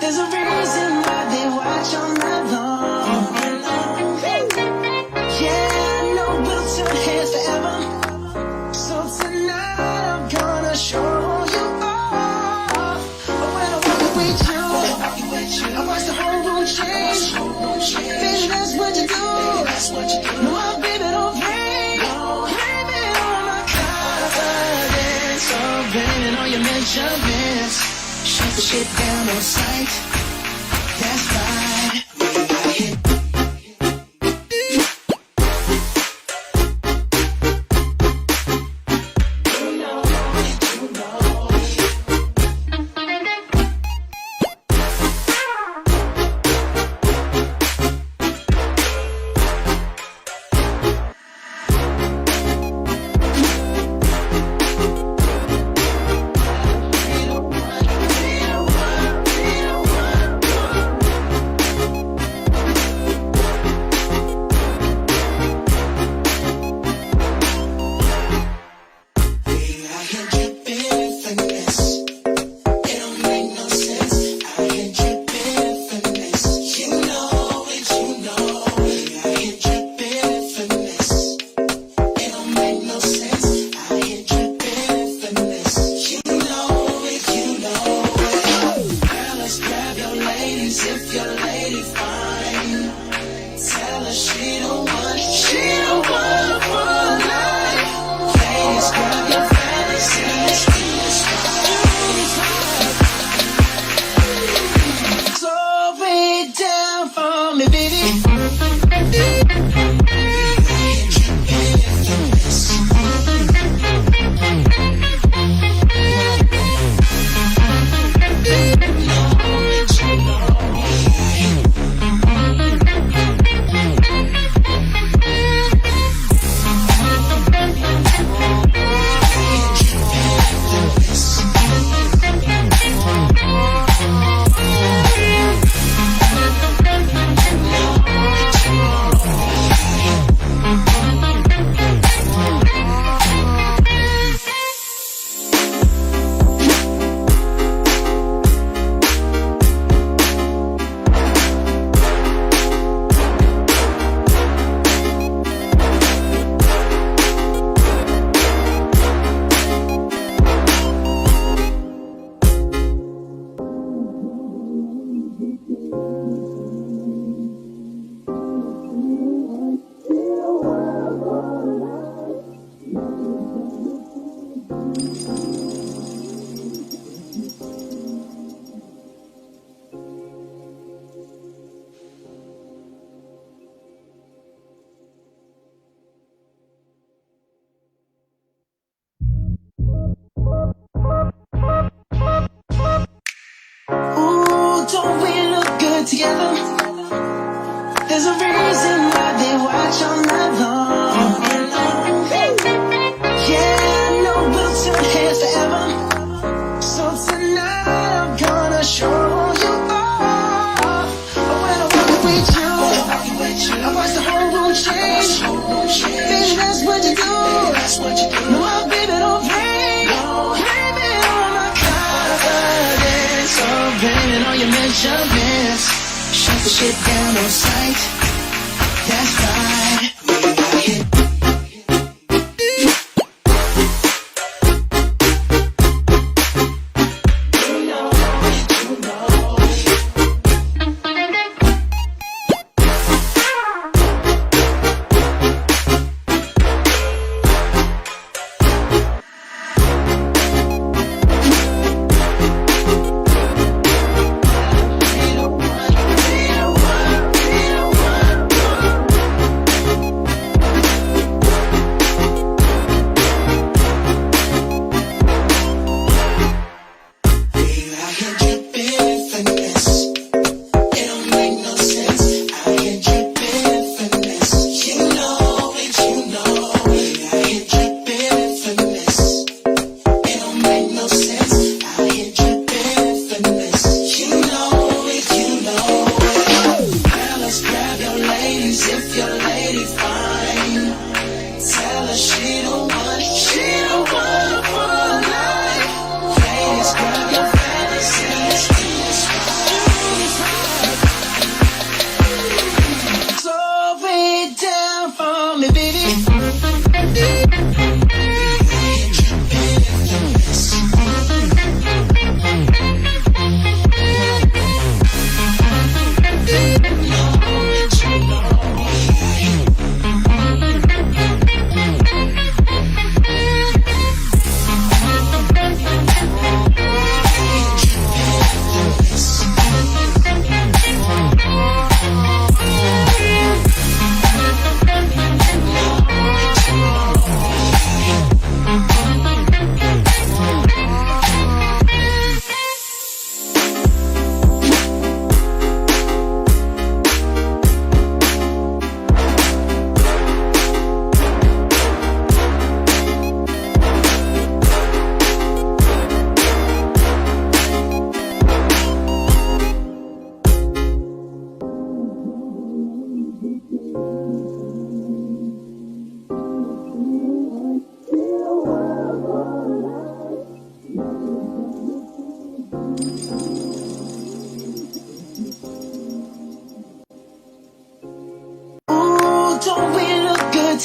There's a reason why they watch all night long. Yeah, I know we'll turn heads forever. So tonight I'm gonna show you all. But when I walk with you, I watch the whole room change. Baby, that's what you do. No, baby, don't blame. Blame it on my confidence. So blame it on your measurements. Shut the shit down on sight. That's right. Don't we look good together? There's a reason why they watch all night long. Yeah, I know we'll turn heads forever. So tonight I'm gonna show you all. But when I walk with you, I watch the whole room change. Baby, that's what you do. No, baby, don't blame. Blame it on my confidence. So blame it on your measurements. Shut the shit down on sight. That's right.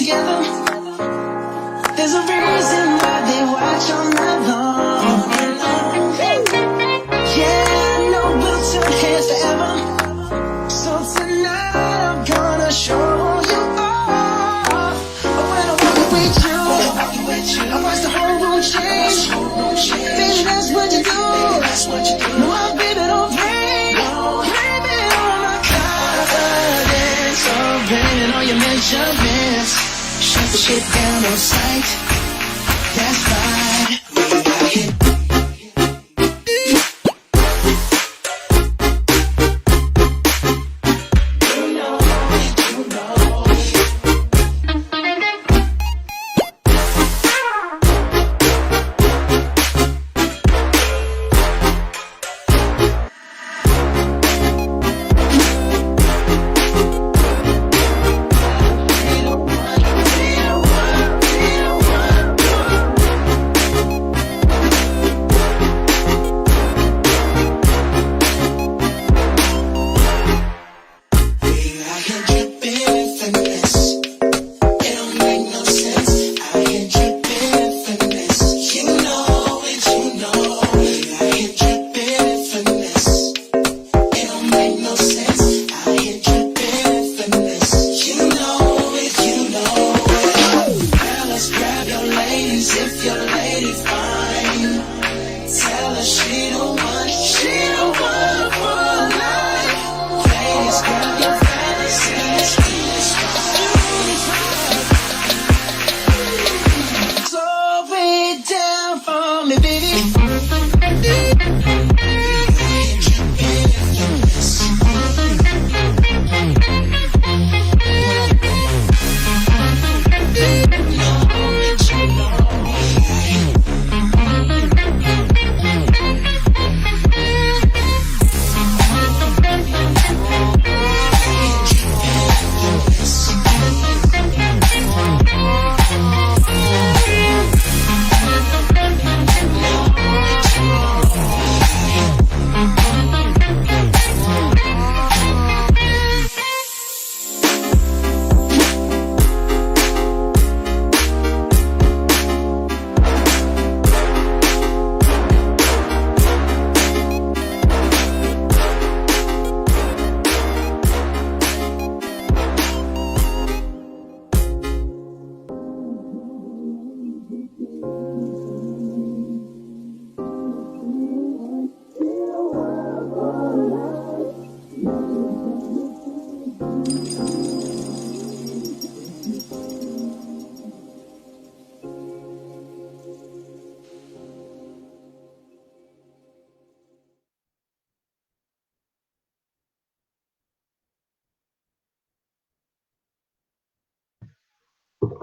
together. There's a reason why they watch all night long. Yeah, I know we'll turn heads forever. So tonight I'm gonna show you all. When I walk with you, I watch the whole world change. Baby, that's what you do. No, my baby don't play. Blame it on my confidence. So blame it on your measurements. Shut the shit down on sight. That's right.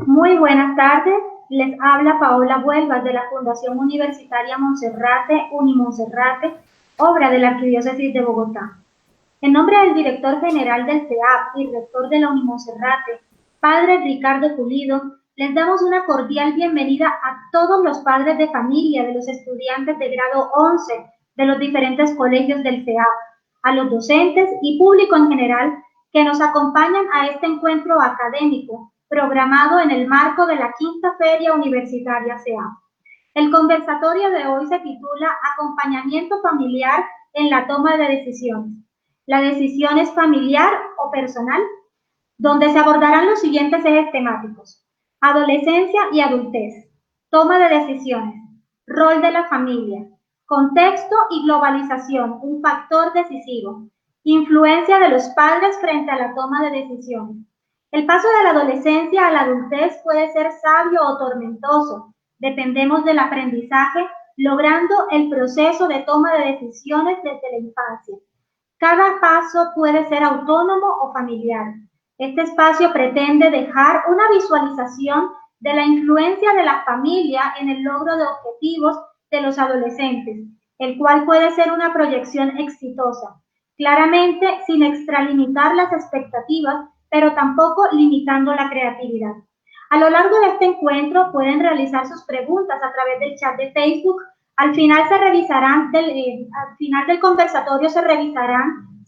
Muy buenas tardes, les habla Paola Buelvas de la Fundación Universitaria Monserrate, Unimonserrate, obra de la Arquidiócesis de Bogotá. En nombre del director general del CEAP y rector de la Unimonserrate, padre Ricardo Pulido, les damos una cordial bienvenida a todos los padres de familia de los estudiantes de grado 11 de los diferentes colegios del CEAP, a los docentes y público en general que nos acompañan a este encuentro académico programado en el marco de la Quinta Feria Universitaria CEAP. El conversatorio de hoy se titula Acompañamiento familiar en la toma de decisiones. La decisión es familiar o personal, donde se abordarán los siguientes ejes temáticos: adolescencia y adultez, toma de decisiones, rol de la familia, contexto y globalización, un factor decisivo, influencia de los padres frente a la toma de decisiones. El paso de la adolescencia a la adultez puede ser sabio o tormentoso. Dependemos del aprendizaje, logrando el proceso de toma de decisiones desde la infancia. Cada paso puede ser autónomo o familiar. Este espacio pretende dejar una visualización de la influencia de la familia en el logro de objetivos de los adolescentes, el cual puede ser una proyección exitosa, claramente sin extralimitar las expectativas, pero tampoco limitando la creatividad. A lo largo de este encuentro pueden realizar sus preguntas a través del chat de Facebook. Al final del conversatorio se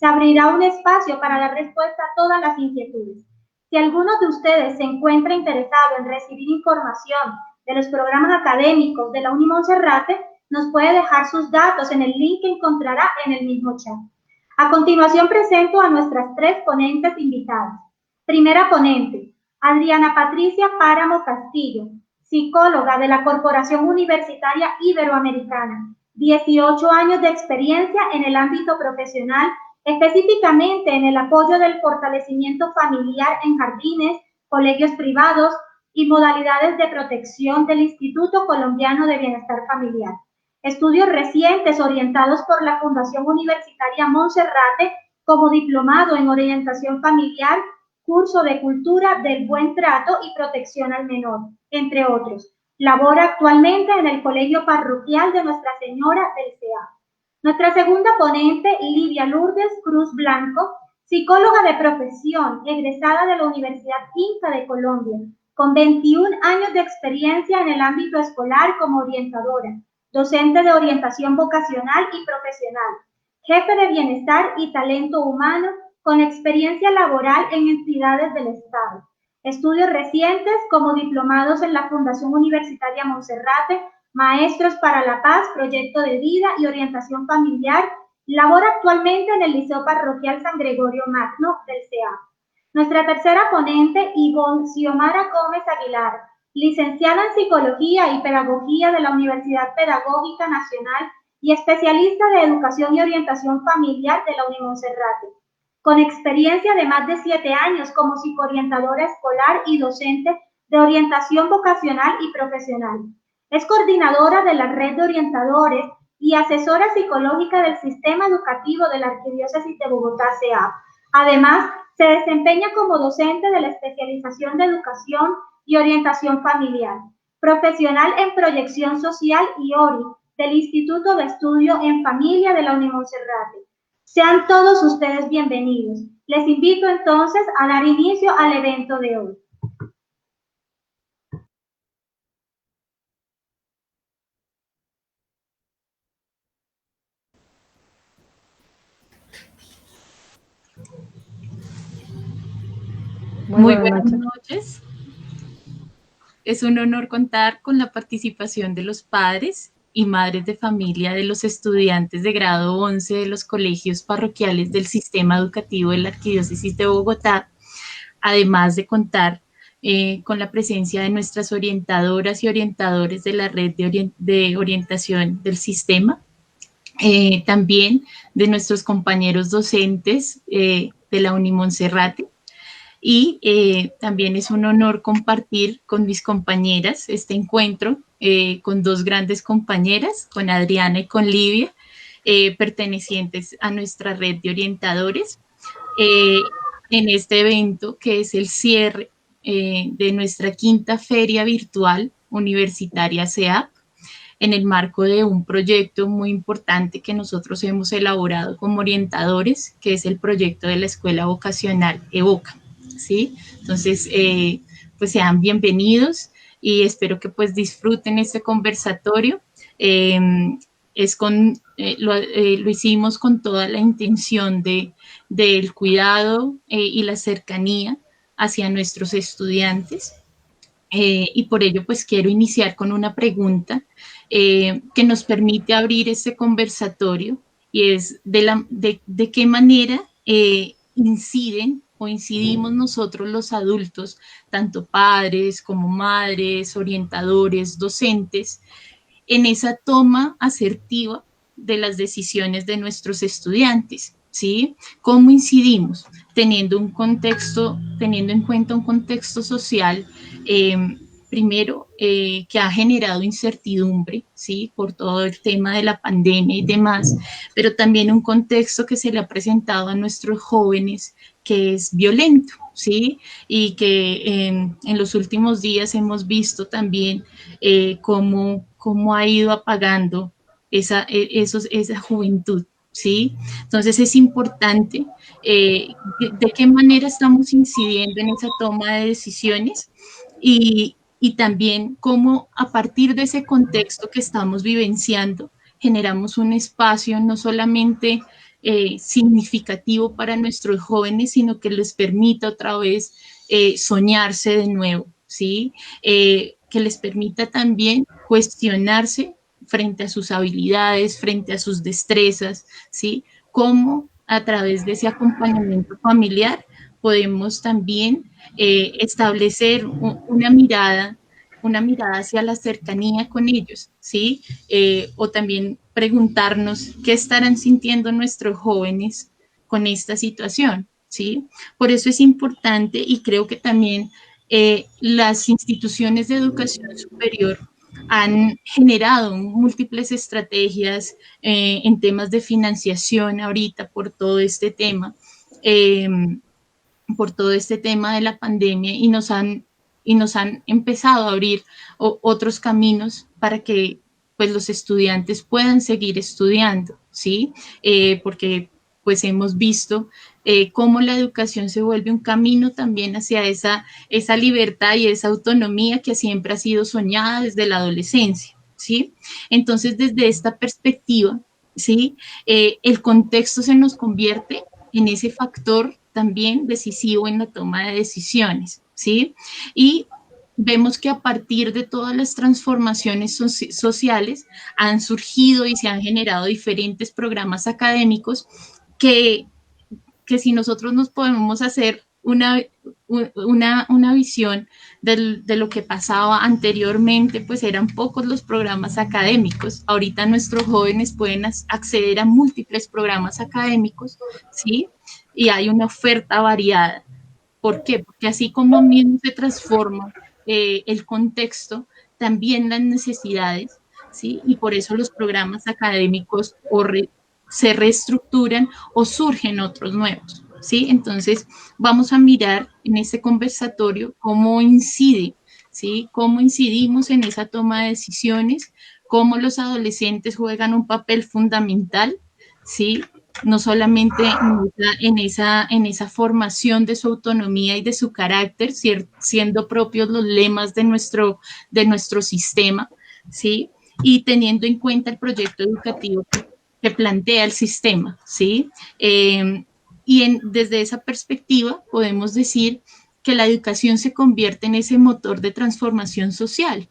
abrirá un espacio para dar respuesta a todas las inquietudes. Si alguno de ustedes se encuentra interesado en recibir información de los programas académicos de la Unimonserrate, nos puede dejar sus datos en el link que encontrará en el mismo chat. A continuación presento a nuestras tres ponentes invitadas. Primera ponente, Adriana Patricia Páramo Castillo, psicóloga de la Corporación Universitaria Iberoamericana, 18 años de experiencia en el ámbito profesional, específicamente en el apoyo del fortalecimiento familiar en jardines, colegios privados y modalidades de protección del Instituto Colombiano de Bienestar Familiar. Estudios recientes orientados por la Fundación Universitaria Monserrate como diplomado en orientación familiar, curso de cultura del buen trato y protección al menor, entre otros. Labora actualmente en el Colegio Parroquial de Nuestra Señora del CEA. Nuestra segunda ponente, Livia Lourdes Cruz Blanco, psicóloga de profesión, egresada de la Universidad Inca de Colombia, con 21 años de experiencia en el ámbito escolar como orientadora, docente de orientación vocacional y profesional, jefe de bienestar y talento humano, con experiencia laboral en entidades del Estado. Estudios recientes como diplomados en la Fundación Universitaria Monserrate, Maestros para la Paz, Proyecto de Vida y Orientación Familiar. Labora actualmente en el Liceo Parroquial San Gregorio Magno del CEA. Nuestra tercera ponente, Ivonne Xiomara Gómez Aguilar, licenciada en Psicología y Pedagogía de la Universidad Pedagógica Nacional y especialista de Educación y Orientación Familiar de la Unimonserrate, con experiencia de más de 7 años como psicoorientadora escolar y docente de orientación vocacional y profesional. Es coordinadora de la Red de Orientadores y asesora psicológica del Sistema Educativo de la Arquidiócesis de Bogotá, CEA. Además, se desempeña como docente de la especialización de Educación y Orientación Familiar, profesional en Proyección Social y ORI del Instituto de Estudio en Familia de la Unimonserrate. Sean todos ustedes bienvenidos. Les invito entonces a dar inicio al evento de hoy. Muy buenas noches. Es un honor contar con la participación de los padres y madres de familia de los estudiantes de grado 11 de los colegios parroquiales del sistema educativo de la Arquidiócesis de Bogotá, además de contar con la presencia de nuestras orientadoras y orientadores de la red de orientación del sistema, también de nuestros compañeros docentes de la Unimonserrate. Y también es un honor compartir con mis compañeras este encuentro con dos grandes compañeras, con Adriana y con Livia, pertenecientes a nuestra red de orientadores, en este evento que es el cierre de nuestra quinta feria virtual universitaria CEAP, en el marco de un proyecto muy importante que nosotros hemos elaborado como orientadores, que es el proyecto de la Escuela Vocacional EVOCA. ¿Sí? Entonces, pues sean bienvenidos y espero que pues disfruten este conversatorio. Lo hicimos con toda la intención del cuidado y la cercanía hacia nuestros estudiantes. Y por ello pues quiero iniciar con una pregunta que nos permite abrir este conversatorio, y es de qué manera inciden o incidimos nosotros los adultos, tanto padres como madres, orientadores, docentes, en esa toma asertiva de las decisiones de nuestros estudiantes, ¿sí? ¿Cómo incidimos? Teniendo en cuenta un contexto social, primero, que ha generado incertidumbre, ¿sí? Por todo el tema de la pandemia y demás, pero también un contexto que se le ha presentado a nuestros jóvenes que es violento, ¿sí? Y que en los últimos días hemos visto también cómo ha ido apagando esa juventud, ¿sí? Entonces es importante de qué manera estamos incidiendo en esa toma de decisiones y también cómo a partir de ese contexto que estamos vivenciando generamos un espacio no solamente significativo para nuestros jóvenes, sino que les permita otra vez soñarse de nuevo, ¿sí? Que les permita también cuestionarse frente a sus habilidades, frente a sus destrezas, ¿sí? Cómo a través de ese acompañamiento familiar podemos también establecer una mirada hacia la cercanía con ellos, ¿sí? O también preguntarnos qué estarán sintiendo nuestros jóvenes con esta situación, ¿sí? Por eso es importante y creo que también las instituciones de educación superior han generado múltiples estrategias en temas de financiación ahorita eh, por todo este tema de la pandemia y nos han empezado a abrir otros caminos para que pues los estudiantes puedan seguir estudiando, ¿sí? Porque pues hemos visto cómo la educación se vuelve un camino también hacia esa libertad y esa autonomía que siempre ha sido soñada desde la adolescencia, ¿sí? Entonces, desde esta perspectiva, ¿sí? El contexto se nos convierte en ese factor también decisivo en la toma de decisiones, ¿sí? Y vemos que a partir de todas las transformaciones sociales han surgido y se han generado diferentes programas académicos que, que si nosotros nos podemos hacer una visión de lo que pasaba anteriormente, pues eran pocos los programas académicos. Ahorita nuestros jóvenes pueden acceder a múltiples programas académicos, ¿sí? Y hay una oferta variada. ¿Por qué? Porque así como mismo se transforma el contexto, también las necesidades, ¿sí? Y por eso los programas académicos se reestructuran o surgen otros nuevos, ¿sí? Entonces, vamos a mirar en este conversatorio cómo incide, ¿sí? Cómo incidimos en esa toma de decisiones, cómo los adolescentes juegan un papel fundamental, ¿sí? No solamente en esa formación de su autonomía y de su carácter, siendo propios los lemas de nuestro sistema, ¿sí? Y teniendo en cuenta el proyecto educativo que plantea el sistema, ¿sí? Desde esa perspectiva podemos decir que la educación se convierte en ese motor de transformación social.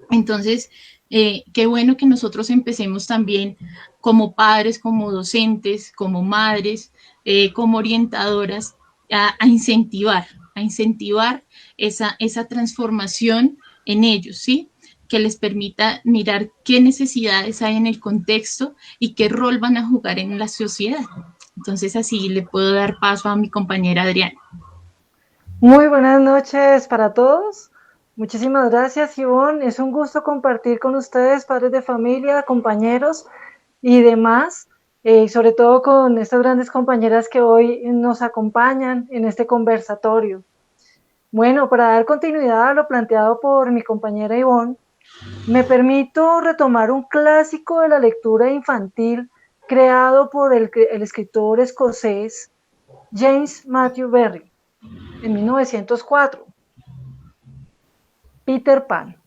Entonces, qué bueno que nosotros empecemos también como padres, como docentes, como madres, como orientadoras, a incentivar esa transformación en ellos, ¿sí? Que les permita mirar qué necesidades hay en el contexto y qué rol van a jugar en la sociedad. Entonces, así le puedo dar paso a mi compañera Adriana. Muy buenas noches para todos. Muchísimas gracias, Ivonne. Es un gusto compartir con ustedes, padres de familia, compañeros y demás, sobre todo con estas grandes compañeras que hoy nos acompañan en este conversatorio. Bueno, para dar continuidad a lo planteado por mi compañera Ivonne, me permito retomar un clásico de la lectura infantil creado por el escritor escocés James Matthew Barrie en 1904. Peter Pan.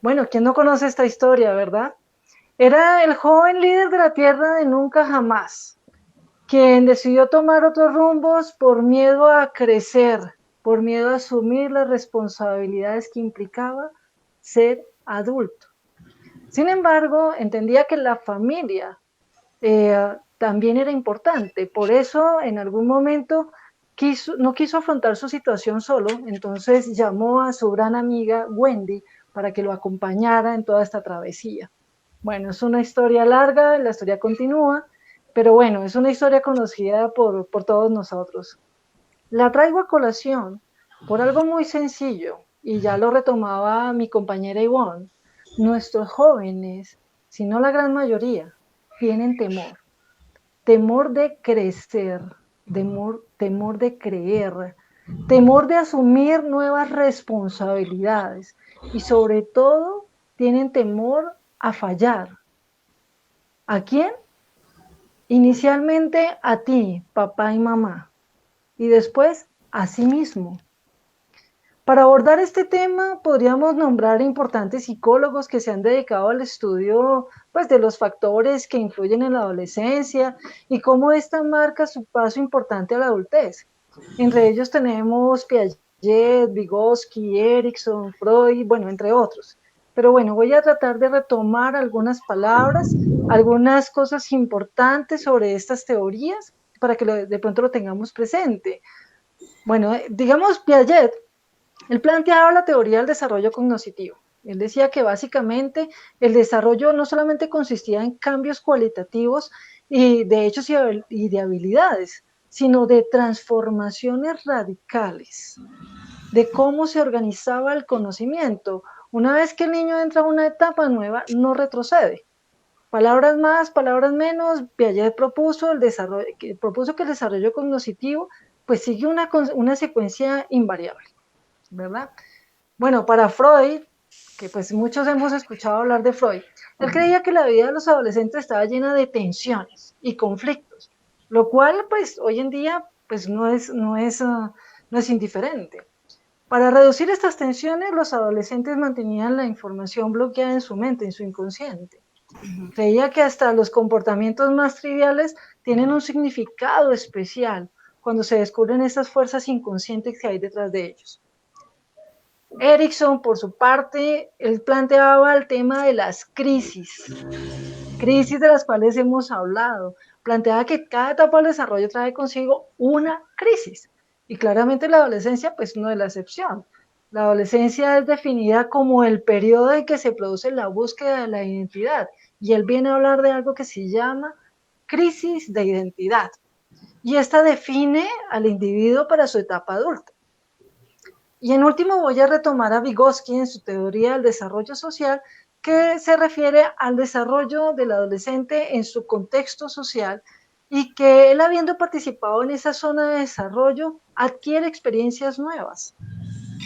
Bueno, ¿quién no conoce esta historia, verdad? Era el joven líder de la Tierra de nunca jamás, quien decidió tomar otros rumbos por miedo a crecer, por miedo a asumir las responsabilidades que implicaba ser adulto. Sin embargo, entendía que la familia también era importante, por eso en algún momento no quiso afrontar su situación solo, entonces llamó a su gran amiga Wendy para que lo acompañara en toda esta travesía. Bueno, es una historia larga, la historia continúa, pero bueno, es una historia conocida por todos nosotros. La traigo a colación por algo muy sencillo, y ya lo retomaba mi compañera Ivonne. Nuestros jóvenes, si no la gran mayoría, tienen temor. Temor de crecer, temor de creer, temor de asumir nuevas responsabilidades y sobre todo tienen temor a fallar. ¿A quién? Inicialmente a ti, papá y mamá, y después a sí mismo. Para abordar este tema podríamos nombrar importantes psicólogos que se han dedicado al estudio pues, de los factores que influyen en la adolescencia y cómo esta marca su paso importante a la adultez. Entre ellos tenemos Piaget, Vygotsky, Erikson, Freud, bueno, entre otros. Pero bueno, voy a tratar de retomar algunas palabras, algunas cosas importantes sobre estas teorías para que de pronto lo tengamos presente. Bueno, digamos Piaget, él planteaba la teoría del desarrollo cognoscitivo. Él decía que básicamente el desarrollo no solamente consistía en cambios cualitativos y de hechos y de habilidades, sino de transformaciones radicales, de cómo se organizaba el conocimiento. Una vez que el niño entra a una etapa nueva, no retrocede. Palabras más, palabras menos, Piaget propuso, propuso que el desarrollo cognoscitivo pues sigue una secuencia invariable, ¿verdad? Bueno, para Freud, que pues muchos hemos escuchado hablar de Freud, él creía que la vida de los adolescentes estaba llena de tensiones y conflictos, lo cual pues hoy en día pues no es indiferente. Para reducir estas tensiones, los adolescentes mantenían la información bloqueada en su mente, en su inconsciente. Creía que hasta los comportamientos más triviales tienen un significado especial cuando se descubren esas fuerzas inconscientes que hay detrás de ellos. Erikson, por su parte, él planteaba el tema de las crisis de las cuales hemos hablado. Planteaba que cada etapa del desarrollo trae consigo una crisis. Y claramente la adolescencia, pues no es la excepción. La adolescencia es definida como el periodo en que se produce la búsqueda de la identidad. Y él viene a hablar de algo que se llama crisis de identidad. Y esta define al individuo para su etapa adulta. Y en último voy a retomar a Vygotsky en su teoría del desarrollo social, que se refiere al desarrollo del adolescente en su contexto social y que él, habiendo participado en esa zona de desarrollo, adquiere experiencias nuevas.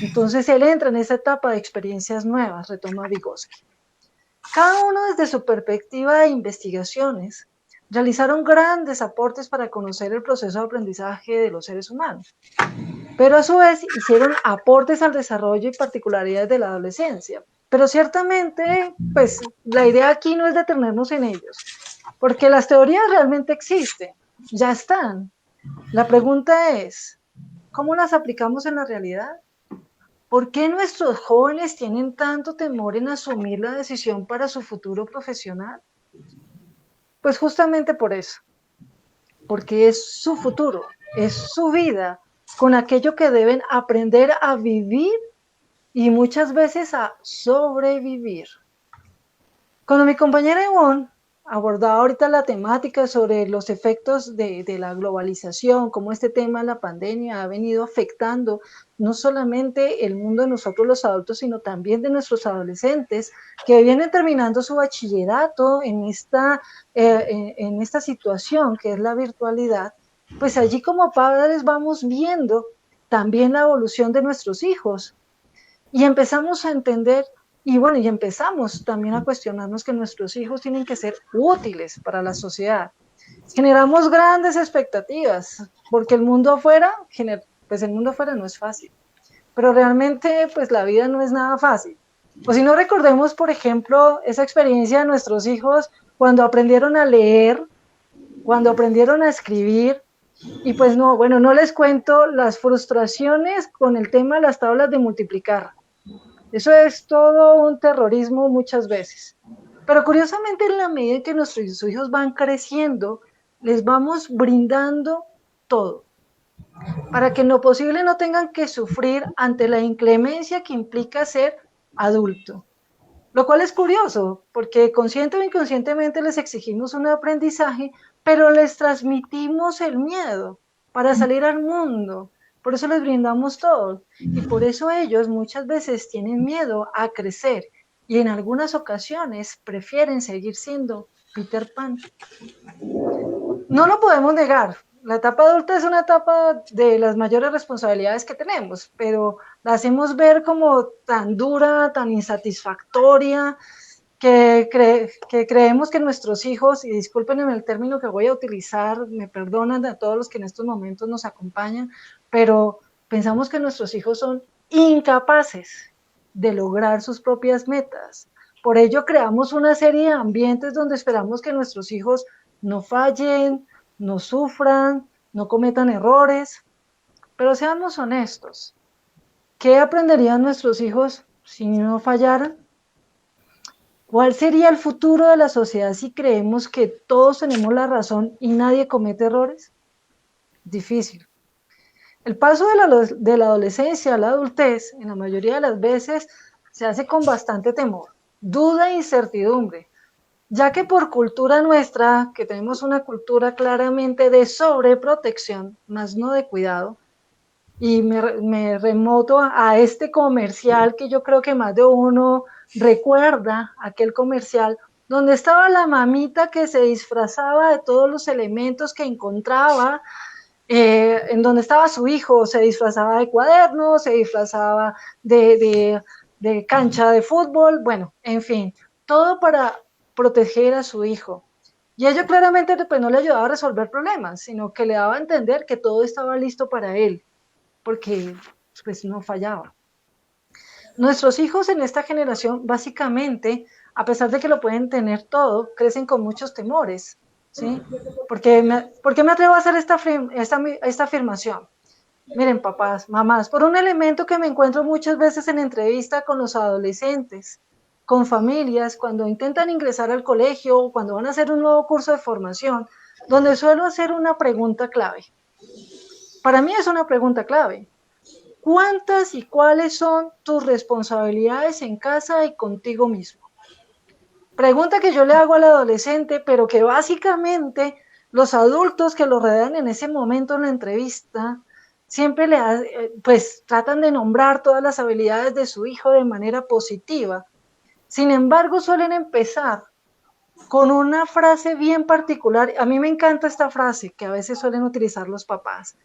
Entonces él entra en esa etapa de experiencias nuevas, retoma Vygotsky. Cada uno desde su perspectiva de investigaciones realizaron grandes aportes para conocer el proceso de aprendizaje de los seres humanos, pero a su vez hicieron aportes al desarrollo y particularidades de la adolescencia. Pero ciertamente, pues la idea aquí no es detenernos en ellos, porque las teorías realmente existen, ya están. La pregunta es, ¿cómo las aplicamos en la realidad? ¿Por qué nuestros jóvenes tienen tanto temor en asumir la decisión para su futuro profesional? Pues justamente por eso, porque es su futuro, es su vida, con aquello que deben aprender a vivir y muchas veces a sobrevivir. Cuando mi compañera Ivonne abordaba ahorita la temática sobre los efectos de la globalización, cómo este tema de la pandemia ha venido afectando no solamente el mundo de nosotros los adultos, sino también de nuestros adolescentes que vienen terminando su bachillerato en esta situación que es la virtualidad, pues allí como padres vamos viendo también la evolución de nuestros hijos y empezamos a entender y bueno, y empezamos también a cuestionarnos que nuestros hijos tienen que ser útiles para la sociedad. Generamos grandes expectativas, porque el mundo afuera, pues el mundo afuera no es fácil, pero realmente pues la vida no es nada fácil. O si no, recordemos, por ejemplo, esa experiencia de nuestros hijos cuando aprendieron a leer, cuando aprendieron a escribir, y pues no, bueno, no les cuento las frustraciones con el tema de las tablas de multiplicar. Eso es todo un terrorismo muchas veces. Pero curiosamente, en la medida en que nuestros hijos van creciendo, les vamos brindando todo, para que en lo posible no tengan que sufrir ante la inclemencia que implica ser adulto. Lo cual es curioso, porque consciente o inconscientemente les exigimos un aprendizaje, pero les transmitimos el miedo para salir al mundo. Por eso les brindamos todo. Y por eso ellos muchas veces tienen miedo a crecer y en algunas ocasiones prefieren seguir siendo Peter Pan. No lo podemos negar. La etapa adulta es una etapa de las mayores responsabilidades que tenemos, pero la hacemos ver como tan dura, tan insatisfactoria, que creemos que nuestros hijos, y disculpen el término que voy a utilizar, me perdonan a todos los que en estos momentos nos acompañan, pero pensamos que nuestros hijos son incapaces de lograr sus propias metas. Por ello creamos una serie de ambientes donde esperamos que nuestros hijos no fallen, no sufran, no cometan errores. Pero seamos honestos, ¿qué aprenderían nuestros hijos si no fallaran? ¿Cuál sería el futuro de la sociedad si creemos que todos tenemos la razón y nadie comete errores? Difícil. El paso de la adolescencia a la adultez, en la mayoría de las veces, se hace con bastante temor, duda e incertidumbre, ya que por cultura nuestra, que tenemos una cultura claramente de sobreprotección, más no de cuidado, y me remoto a este comercial que yo creo que más de uno recuerda, aquel comercial donde estaba la mamita que se disfrazaba de todos los elementos que encontraba, en donde estaba su hijo, se disfrazaba de cuadernos, se disfrazaba de cancha de fútbol, bueno, en fin, todo para proteger a su hijo. Y ello claramente pues, no le ayudaba a resolver problemas, sino que le daba a entender que todo estaba listo para él, porque pues no fallaba. Nuestros hijos en esta generación, básicamente, a pesar de que lo pueden tener todo, crecen con muchos temores, ¿sí? ¿Por qué me atrevo a hacer esta afirmación? Miren, papás, mamás, por un elemento que me encuentro muchas veces en entrevista con los adolescentes, con familias, cuando intentan ingresar al colegio o cuando van a hacer un nuevo curso de formación, donde suelo hacer una pregunta clave. Para mí es una pregunta clave. ¿Cuántas y cuáles son tus responsabilidades en casa y contigo mismo? Pregunta que yo le hago al adolescente, pero que básicamente los adultos que lo rodean en ese momento en la entrevista siempre pues tratan de nombrar todas las habilidades de su hijo de manera positiva. Sin embargo, suelen empezar con una frase bien particular. A mí me encanta esta frase que a veces suelen utilizar los papás.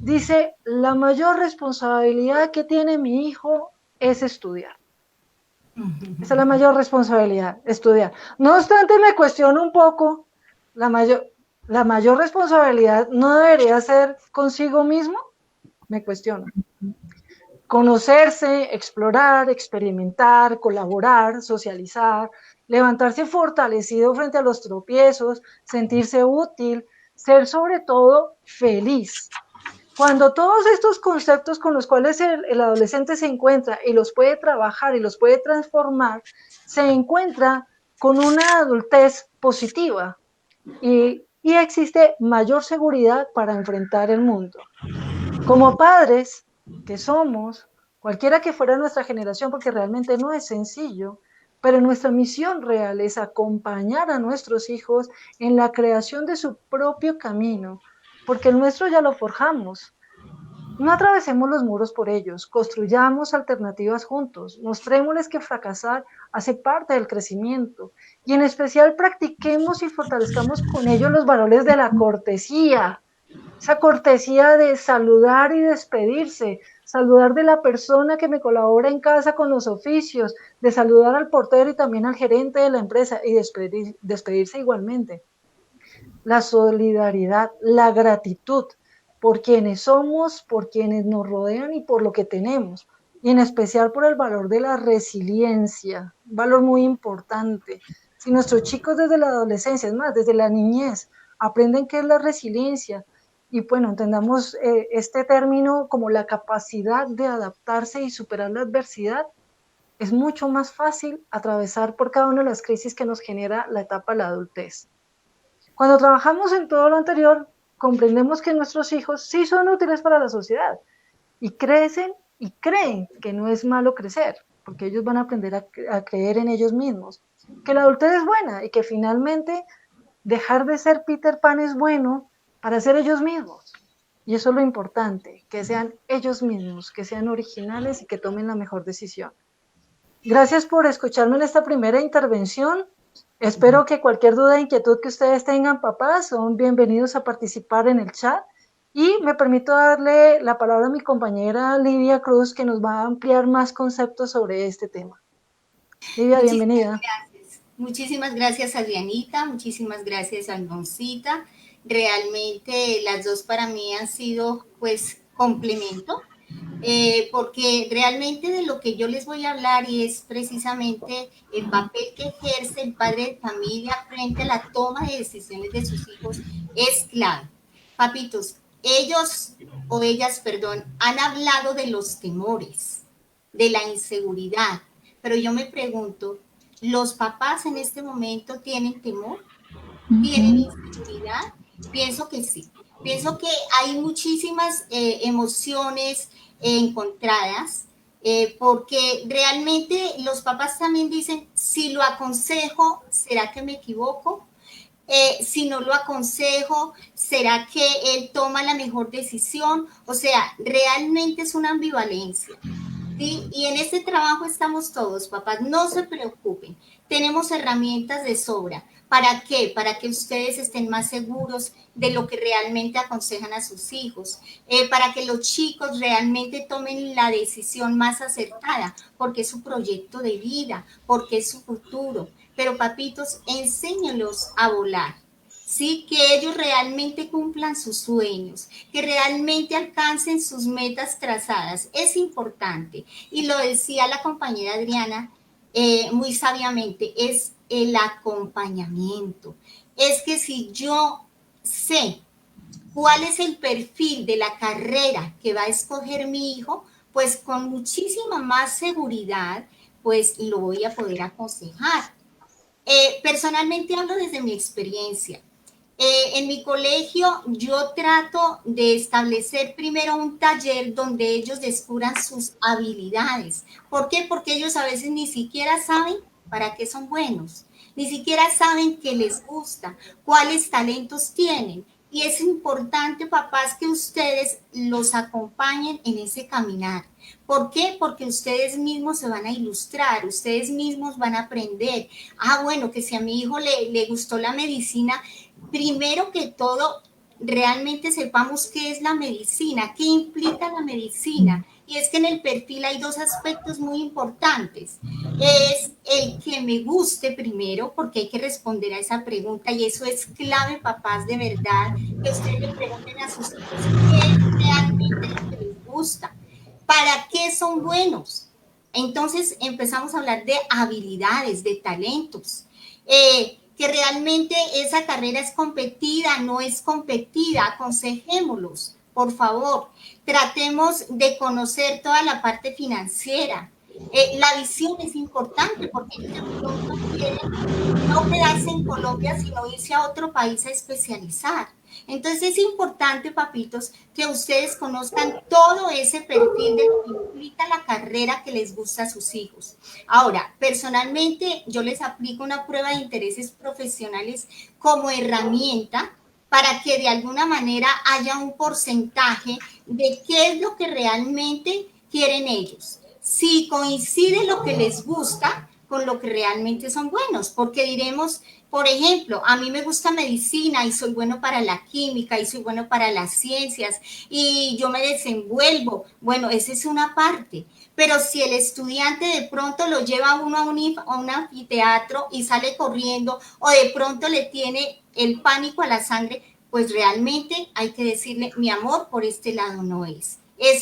Dice, la mayor responsabilidad que tiene mi hijo es estudiar. Esa es la mayor responsabilidad, estudiar. No obstante, me cuestiono un poco, la mayor responsabilidad no debería ser consigo mismo, me cuestiono. Conocerse, explorar, experimentar, colaborar, socializar, levantarse fortalecido frente a los tropiezos, sentirse útil, ser sobre todo feliz. Cuando todos estos conceptos con los cuales el adolescente se encuentra y los puede trabajar y los puede transformar, se encuentra con una adultez positiva y existe mayor seguridad para enfrentar el mundo. Como padres que somos, cualquiera que fuera nuestra generación, porque realmente no es sencillo, pero nuestra misión real es acompañar a nuestros hijos en la creación de su propio camino, porque el nuestro ya lo forjamos. No atravesemos los muros por ellos, construyamos alternativas juntos, mostrémosles que fracasar hace parte del crecimiento y en especial practiquemos y fortalezcamos con ellos los valores de la cortesía, esa cortesía de saludar y despedirse, saludar de la persona que me colabora en casa con los oficios, de saludar al portero y también al gerente de la empresa y despedirse igualmente. La solidaridad, la gratitud por quienes somos, por quienes nos rodean y por lo que tenemos, y en especial por el valor de la resiliencia, un valor muy importante. Si nuestros chicos desde la adolescencia, es más, desde la niñez, aprenden qué es la resiliencia, y bueno, entendamos este término como la capacidad de adaptarse y superar la adversidad, es mucho más fácil atravesar por cada una de las crisis que nos genera la etapa de la adultez. Cuando trabajamos en todo lo anterior, comprendemos que nuestros hijos sí son útiles para la sociedad y crecen y creen que no es malo crecer, porque ellos van a aprender a creer en ellos mismos, que la adultez es buena y que finalmente dejar de ser Peter Pan es bueno para ser ellos mismos. Y eso es lo importante, que sean ellos mismos, que sean originales y que tomen la mejor decisión. Gracias por escucharme en esta primera intervención. Espero que cualquier duda e inquietud que ustedes tengan, papás, son bienvenidos a participar en el chat. Y me permito darle la palabra a mi compañera Livia Cruz, que nos va a ampliar más conceptos sobre este tema. Livia, bienvenida. Muchísimas gracias, Adrianita. Muchísimas gracias, Aldoncita. Realmente las dos para mí han sido, pues, complemento. Porque realmente de lo que yo les voy a hablar y es precisamente el papel que ejerce el padre de familia frente a la toma de decisiones de sus hijos es clave. Papitos, ellos o ellas, perdón, han hablado de los temores, de la inseguridad, pero yo me pregunto, ¿los papás en este momento tienen temor? ¿Tienen inseguridad? Pienso que sí. Pienso que hay muchísimas emociones encontradas, porque realmente los papás también dicen, si lo aconsejo, ¿será que me equivoco? Si no lo aconsejo, ¿será que él toma la mejor decisión? O sea, realmente es una ambivalencia. ¿Sí? Y en este trabajo estamos todos, papás, no se preocupen, tenemos herramientas de sobra. ¿Para qué? Para que ustedes estén más seguros de lo que realmente aconsejan a sus hijos, para que los chicos realmente tomen la decisión más acertada, porque es su proyecto de vida, porque es su futuro. Pero papitos, enséñenlos a volar. Sí, que ellos realmente cumplan sus sueños, que realmente alcancen sus metas trazadas. Es importante. Y lo decía la compañera Adriana muy sabiamente, es el acompañamiento. Es que si yo sé cuál es el perfil de la carrera que va a escoger mi hijo, pues con muchísima más seguridad, pues lo voy a poder aconsejar. Personalmente hablo desde mi experiencia. En mi colegio yo trato de establecer primero un taller donde ellos descubran sus habilidades. ¿Por qué? Porque ellos a veces ni siquiera saben para qué son buenos, ni siquiera saben qué les gusta, cuáles talentos tienen. Y es importante, papás, que ustedes los acompañen en ese caminar. ¿Por qué? Porque ustedes mismos se van a ilustrar, ustedes mismos van a aprender. Ah, bueno, que si a mi hijo le gustó la medicina, primero que todo, realmente sepamos qué es la medicina, qué implica la medicina. Y es que en el perfil hay dos aspectos muy importantes. Es el que me guste primero, porque hay que responder a esa pregunta y eso es clave, papás, de verdad, que ustedes le pregunten a sus hijos qué es realmente lo que les gusta, para qué son buenos. Entonces empezamos a hablar de habilidades, de talentos. Que realmente esa carrera es competida, no es competida, aconsejémoslos, por favor, tratemos de conocer toda la parte financiera. La visión es importante porque ellos de pronto quieren no quedarse en Colombia, sino irse a otro país a especializar. Entonces es importante, papitos, que ustedes conozcan todo ese perfil de lo que implica la carrera que les gusta a sus hijos. Ahora, personalmente, yo les aplico una prueba de intereses profesionales como herramienta para que de alguna manera haya un porcentaje de qué es lo que realmente quieren ellos. Si coincide lo que les gusta con lo que realmente son buenos, porque diremos, por ejemplo, a mí me gusta medicina y soy bueno para la química y soy bueno para las ciencias y yo me desenvuelvo. Bueno, esa es una parte. Pero si el estudiante de pronto lo lleva uno a un anfiteatro y sale corriendo o de pronto le tiene el pánico a la sangre, pues realmente hay que decirle, mi amor, por este lado no es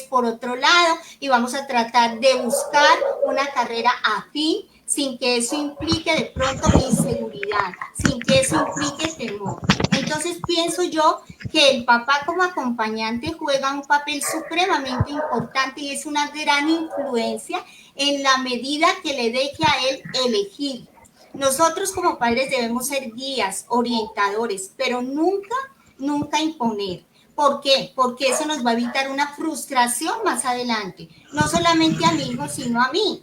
por otro lado y vamos a tratar de buscar una carrera afín sin que eso implique de pronto inseguridad, sin que eso implique temor. Entonces pienso yo que el papá como acompañante juega un papel supremamente importante y es una gran influencia en la medida que le deje a él elegir. Nosotros como padres debemos ser guías, orientadores, pero nunca imponer. ¿Por qué? Porque eso nos va a evitar una frustración más adelante, no solamente a mi hijo, sino a mí.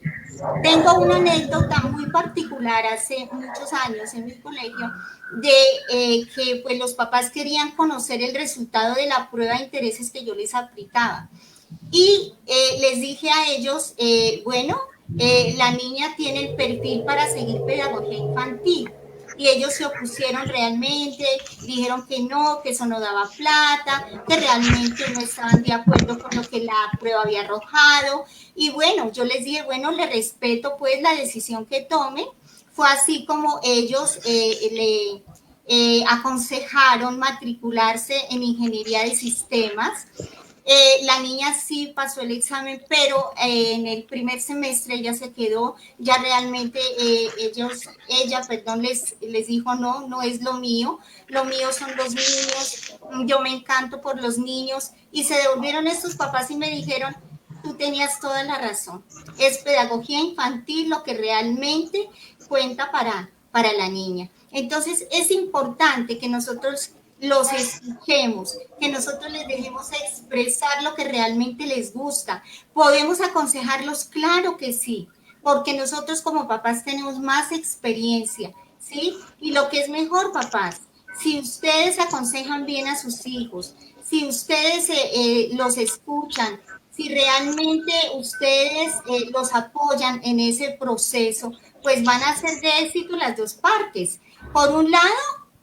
Tengo una anécdota muy particular hace muchos años en mi colegio de que pues, los papás querían conocer el resultado de la prueba de intereses que yo les aplicaba. Y les dije a ellos, bueno, la niña tiene el perfil para seguir pedagogía infantil. Y ellos se opusieron realmente, dijeron que no, que eso no daba plata, que realmente no estaban de acuerdo con lo que la prueba había arrojado. Y bueno, yo les dije, bueno, le respeto pues la decisión que tomen. Fue así como ellos le aconsejaron matricularse en ingeniería de sistemas. La niña sí pasó el examen, pero en el primer semestre ella se quedó, ya realmente ella, les dijo, no, no es lo mío son los niños, yo me encanto por los niños, y se devolvieron estos papás y me dijeron, tú tenías toda la razón, es pedagogía infantil lo que realmente cuenta para la niña. Entonces es importante que nosotros los escuchemos, que nosotros les dejemos expresar lo que realmente les gusta. ¿Podemos aconsejarlos? Claro que sí, porque nosotros como papás tenemos más experiencia, ¿sí? Y lo que es mejor, papás, si ustedes aconsejan bien a sus hijos, si ustedes los escuchan, si realmente ustedes los apoyan en ese proceso, pues van a ser de éxito las dos partes. Por un lado,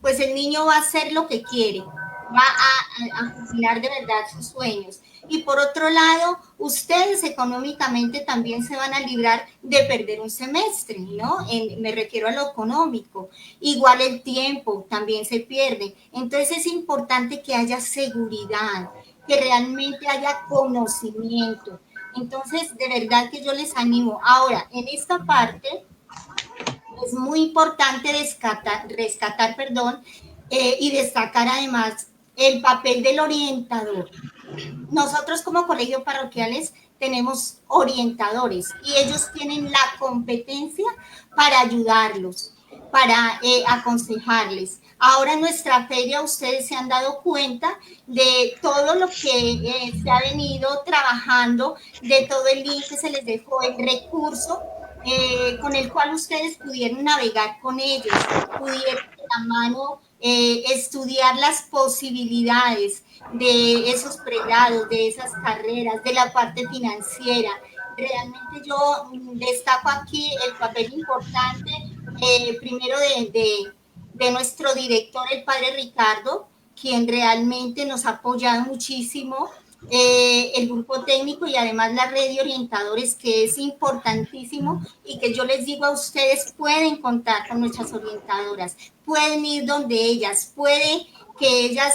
pues el niño va a hacer lo que quiere, va a cumplir de verdad sus sueños. Y por otro lado, ustedes económicamente también se van a librar de perder un semestre, ¿no? Me refiero a lo económico. Igual el tiempo también se pierde. Entonces es importante que haya seguridad, que realmente haya conocimiento. Entonces, de verdad que yo les animo. Ahora, en esta parte es muy importante rescatar y destacar además el papel del orientador. Nosotros como colegios parroquiales tenemos orientadores y ellos tienen la competencia para ayudarlos, para aconsejarles. Ahora en nuestra feria ustedes se han dado cuenta de todo lo que se ha venido trabajando, de todo el link que se les dejó, el recurso con el cual ustedes pudieron navegar con ellos, pudieron de la mano estudiar las posibilidades de esos pregrados, de esas carreras, de la parte financiera. Realmente yo destaco aquí el papel importante, primero de nuestro director, el padre Ricardo, quien realmente nos ha apoyado muchísimo, el grupo técnico y además la red de orientadores, que es importantísimo y que yo les digo a ustedes, pueden contar con nuestras orientadoras, pueden ir donde ellas, puede que ellas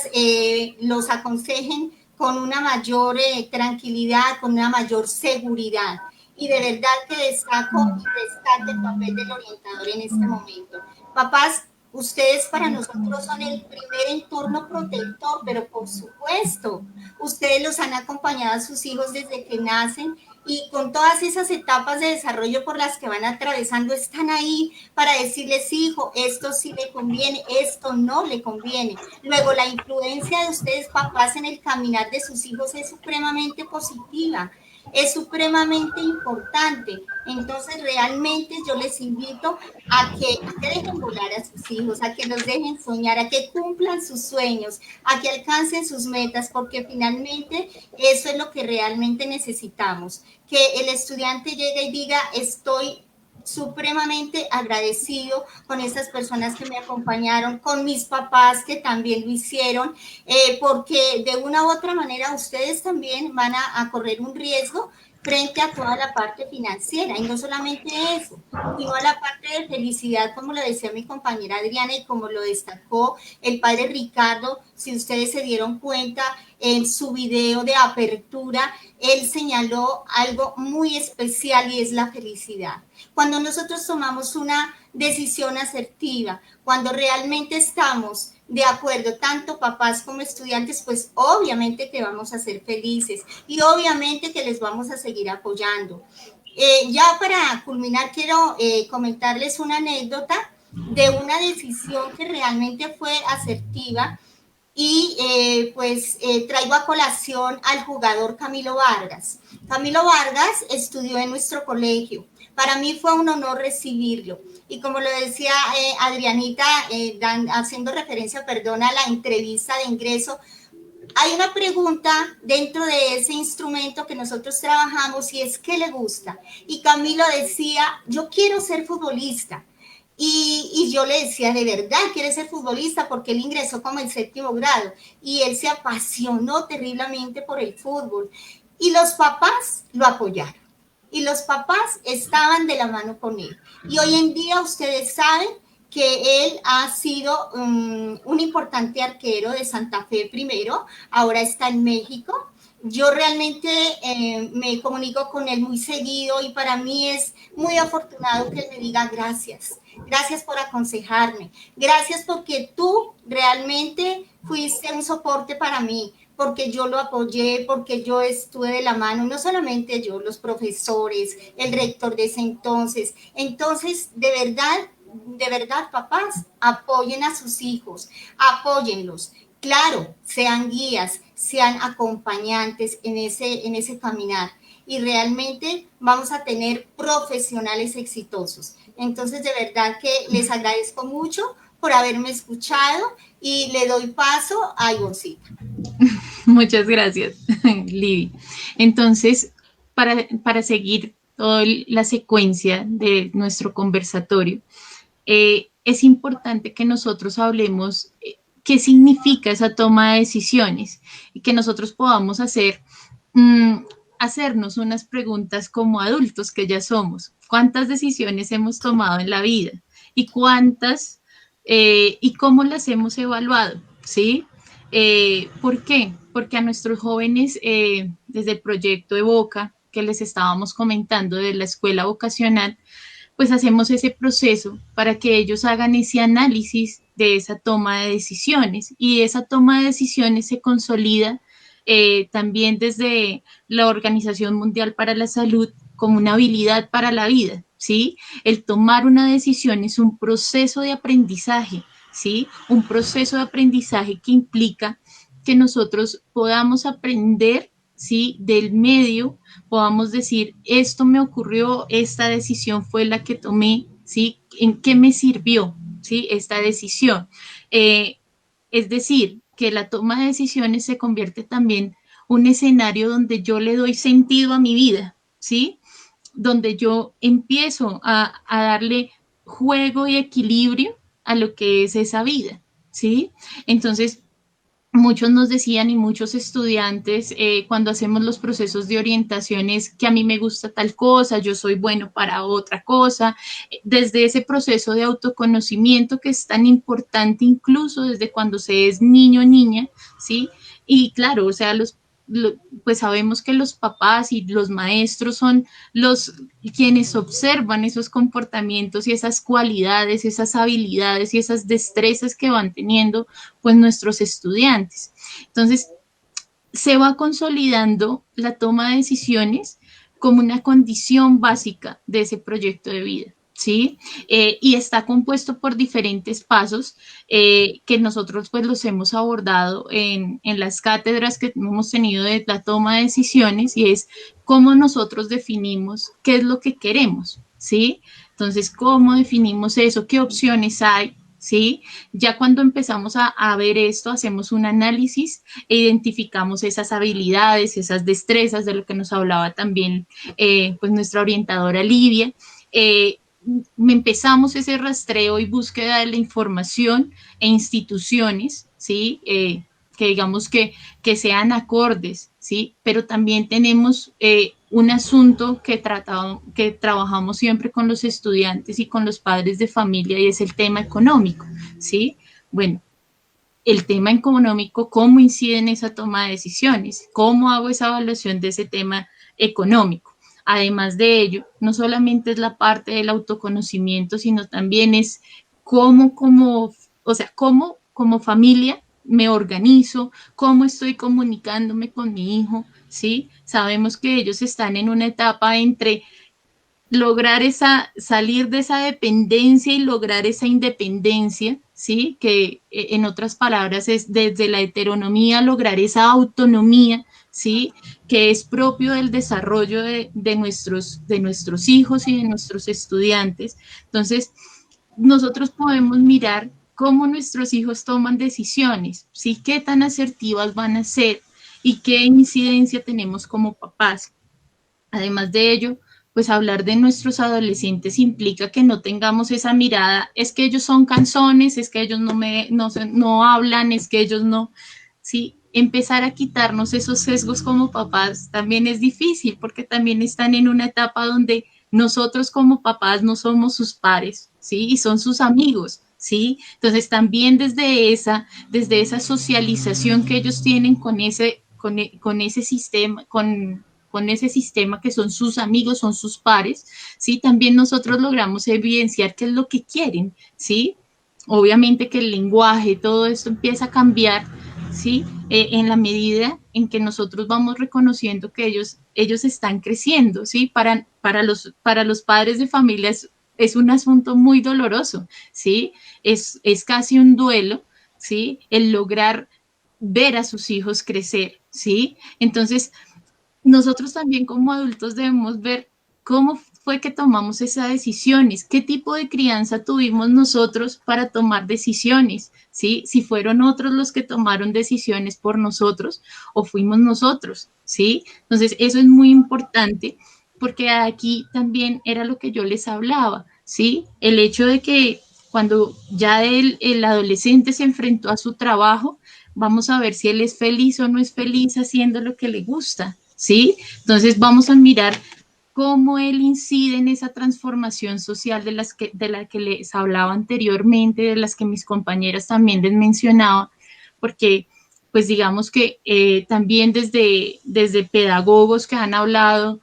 los aconsejen con una mayor tranquilidad, con una mayor seguridad. Y de verdad que destaco y rescato el papel del orientador en este momento. Papás, ustedes para nosotros son el primer entorno protector, pero por supuesto, ustedes los han acompañado a sus hijos desde que nacen y con todas esas etapas de desarrollo por las que van atravesando, están ahí para decirles, hijo, esto sí le conviene, esto no le conviene. Luego, la influencia de ustedes, papás, en el caminar de sus hijos es supremamente positiva, es supremamente importante. Entonces, realmente yo les invito a que dejen volar a sus hijos, a que los dejen soñar, a que cumplan sus sueños, a que alcancen sus metas, porque finalmente eso es lo que realmente necesitamos. Que el estudiante llegue y diga, estoy supremamente agradecido con estas personas que me acompañaron, con mis papás que también lo hicieron, porque de una u otra manera ustedes también van a correr un riesgo frente a toda la parte financiera, y no solamente eso, sino a la parte de felicidad, como lo decía mi compañera Adriana y como lo destacó el padre Ricardo. Si ustedes se dieron cuenta en su video de apertura, él señaló algo muy especial y es la felicidad. Cuando nosotros tomamos una decisión asertiva, cuando realmente estamos de acuerdo, tanto papás como estudiantes, pues obviamente que vamos a ser felices y obviamente que les vamos a seguir apoyando. Ya para culminar, quiero comentarles una anécdota de una decisión que realmente fue asertiva y traigo a colación al jugador Camilo Vargas. Camilo Vargas estudió en nuestro colegio. Para mí fue un honor recibirlo. Y como lo decía Adrianita, haciendo referencia, perdón, a la entrevista de ingreso, hay una pregunta dentro de ese instrumento que nosotros trabajamos y es ¿qué le gusta? Y Camilo decía, yo quiero ser futbolista. Y yo le decía, ¿de verdad quiere ser futbolista? Porque él ingresó como en 7º grado y él se apasionó terriblemente por el fútbol. Y los papás lo apoyaron. Y los papás estaban de la mano con él. Y hoy en día ustedes saben que él ha sido un importante arquero de Santa Fe primero, ahora está en México. yo realmente me comunico con él muy seguido y para mí es muy afortunado que él me diga gracias. Gracias por aconsejarme. Gracias porque tú realmente fuiste un soporte para mí, porque yo lo apoyé, porque yo estuve de la mano, no solamente yo, los profesores, el rector de ese entonces. Entonces, de verdad, papás, apoyen a sus hijos, apóyenlos. Claro, sean guías, sean acompañantes en ese caminar y realmente vamos a tener profesionales exitosos. Entonces, de verdad que les agradezco mucho por haberme escuchado y le doy paso a Ivoncita. Muchas gracias, Libby. Entonces, para seguir toda la secuencia de nuestro conversatorio, es importante que nosotros hablemos qué significa esa toma de decisiones y que nosotros podamos hacernos unas preguntas como adultos que ya somos. ¿Cuántas decisiones hemos tomado en la vida? ¿Y cuántas y cómo las hemos evaluado? ¿Sí? ¿Por qué? Porque a nuestros jóvenes, desde el proyecto Evoca, que les estábamos comentando de la escuela vocacional, pues hacemos ese proceso para que ellos hagan ese análisis de esa toma de decisiones y esa toma de decisiones se consolida también desde la Organización Mundial para la Salud como una habilidad para la vida, ¿sí? El tomar una decisión es un proceso de aprendizaje, ¿sí? Un proceso de aprendizaje que implica que nosotros podamos aprender, ¿sí? Del medio, podamos decir, esto me ocurrió, esta decisión fue la que tomé, ¿sí? ¿En qué me sirvió, ¿sí? Esta decisión. Es decir, que la toma de decisiones se convierte también un escenario donde yo le doy sentido a mi vida, ¿sí? Donde yo empiezo a darle juego y equilibrio a lo que es esa vida, ¿sí? Entonces, muchos nos decían y muchos estudiantes cuando hacemos los procesos de orientación es que a mí me gusta tal cosa, yo soy bueno para otra cosa, desde ese proceso de autoconocimiento que es tan importante incluso desde cuando se es niño o niña, ¿sí? Y claro, o sea, pues sabemos que los papás y los maestros son los quienes observan esos comportamientos y esas cualidades, esas habilidades y esas destrezas que van teniendo pues nuestros estudiantes. Entonces, se va consolidando la toma de decisiones como una condición básica de ese proyecto de vida. ¿Sí? Y está compuesto por diferentes pasos que nosotros pues los hemos abordado en las cátedras que hemos tenido de la toma de decisiones y es cómo nosotros definimos qué es lo que queremos, ¿sí? Entonces, ¿cómo definimos eso? ¿Qué opciones hay? ¿Sí? Ya cuando empezamos a ver esto, hacemos un análisis e identificamos esas habilidades, esas destrezas de lo que nos hablaba también pues nuestra orientadora Livia. Empezamos ese rastreo y búsqueda de la información e instituciones, ¿sí? Que digamos que sean acordes, ¿sí? Pero también tenemos un asunto que trabajamos siempre con los estudiantes y con los padres de familia y es el tema económico, ¿sí? Bueno, el tema económico, ¿cómo incide en esa toma de decisiones? ¿Cómo hago esa evaluación de ese tema económico? Además de ello, no solamente es la parte del autoconocimiento, sino también es cómo como familia me organizo, cómo estoy comunicándome con mi hijo, ¿sí? Sabemos que ellos están en una etapa entre lograr salir de esa dependencia y lograr esa independencia, ¿sí? Que en otras palabras es desde la heteronomía lograr esa autonomía, ¿sí? Que es propio del desarrollo de nuestros hijos y de nuestros estudiantes. Entonces, nosotros podemos mirar cómo nuestros hijos toman decisiones, ¿sí? Qué tan asertivas van a ser y qué incidencia tenemos como papás. Además de ello, pues hablar de nuestros adolescentes implica que no tengamos esa mirada, es que ellos son canzones, es que ellos no hablan, es que ellos no, sí, empezar a quitarnos esos sesgos como papás también es difícil porque también están en una etapa donde nosotros como papás no somos sus pares, ¿sí? Y son sus amigos, ¿sí? Entonces también desde esa socialización que ellos tienen con con ese sistema, con ese sistema que son sus amigos, son sus pares, ¿sí? También nosotros logramos evidenciar qué es lo que quieren, ¿sí? Obviamente que el lenguaje, todo esto empieza a cambiar, ¿sí? En la medida en que nosotros vamos reconociendo que ellos están creciendo, ¿sí? Para los padres de familia es un asunto muy doloroso, ¿sí? Es casi un duelo, ¿sí? El lograr ver a sus hijos crecer, ¿sí? Entonces, nosotros también como adultos debemos ver cómo fue que tomamos esas decisiones, qué tipo de crianza tuvimos nosotros para tomar decisiones, ¿sí? Si fueron otros los que tomaron decisiones por nosotros o fuimos nosotros, ¿sí? Entonces, eso es muy importante porque aquí también era lo que yo les hablaba, ¿sí? El hecho de que cuando ya el adolescente se enfrentó a su trabajo, vamos a ver si él es feliz o no es feliz haciendo lo que le gusta, ¿sí? Entonces vamos a mirar cómo él incide en esa transformación social de la que les hablaba anteriormente, de las que mis compañeras también les mencionaba, porque pues digamos que también desde pedagogos que han hablado,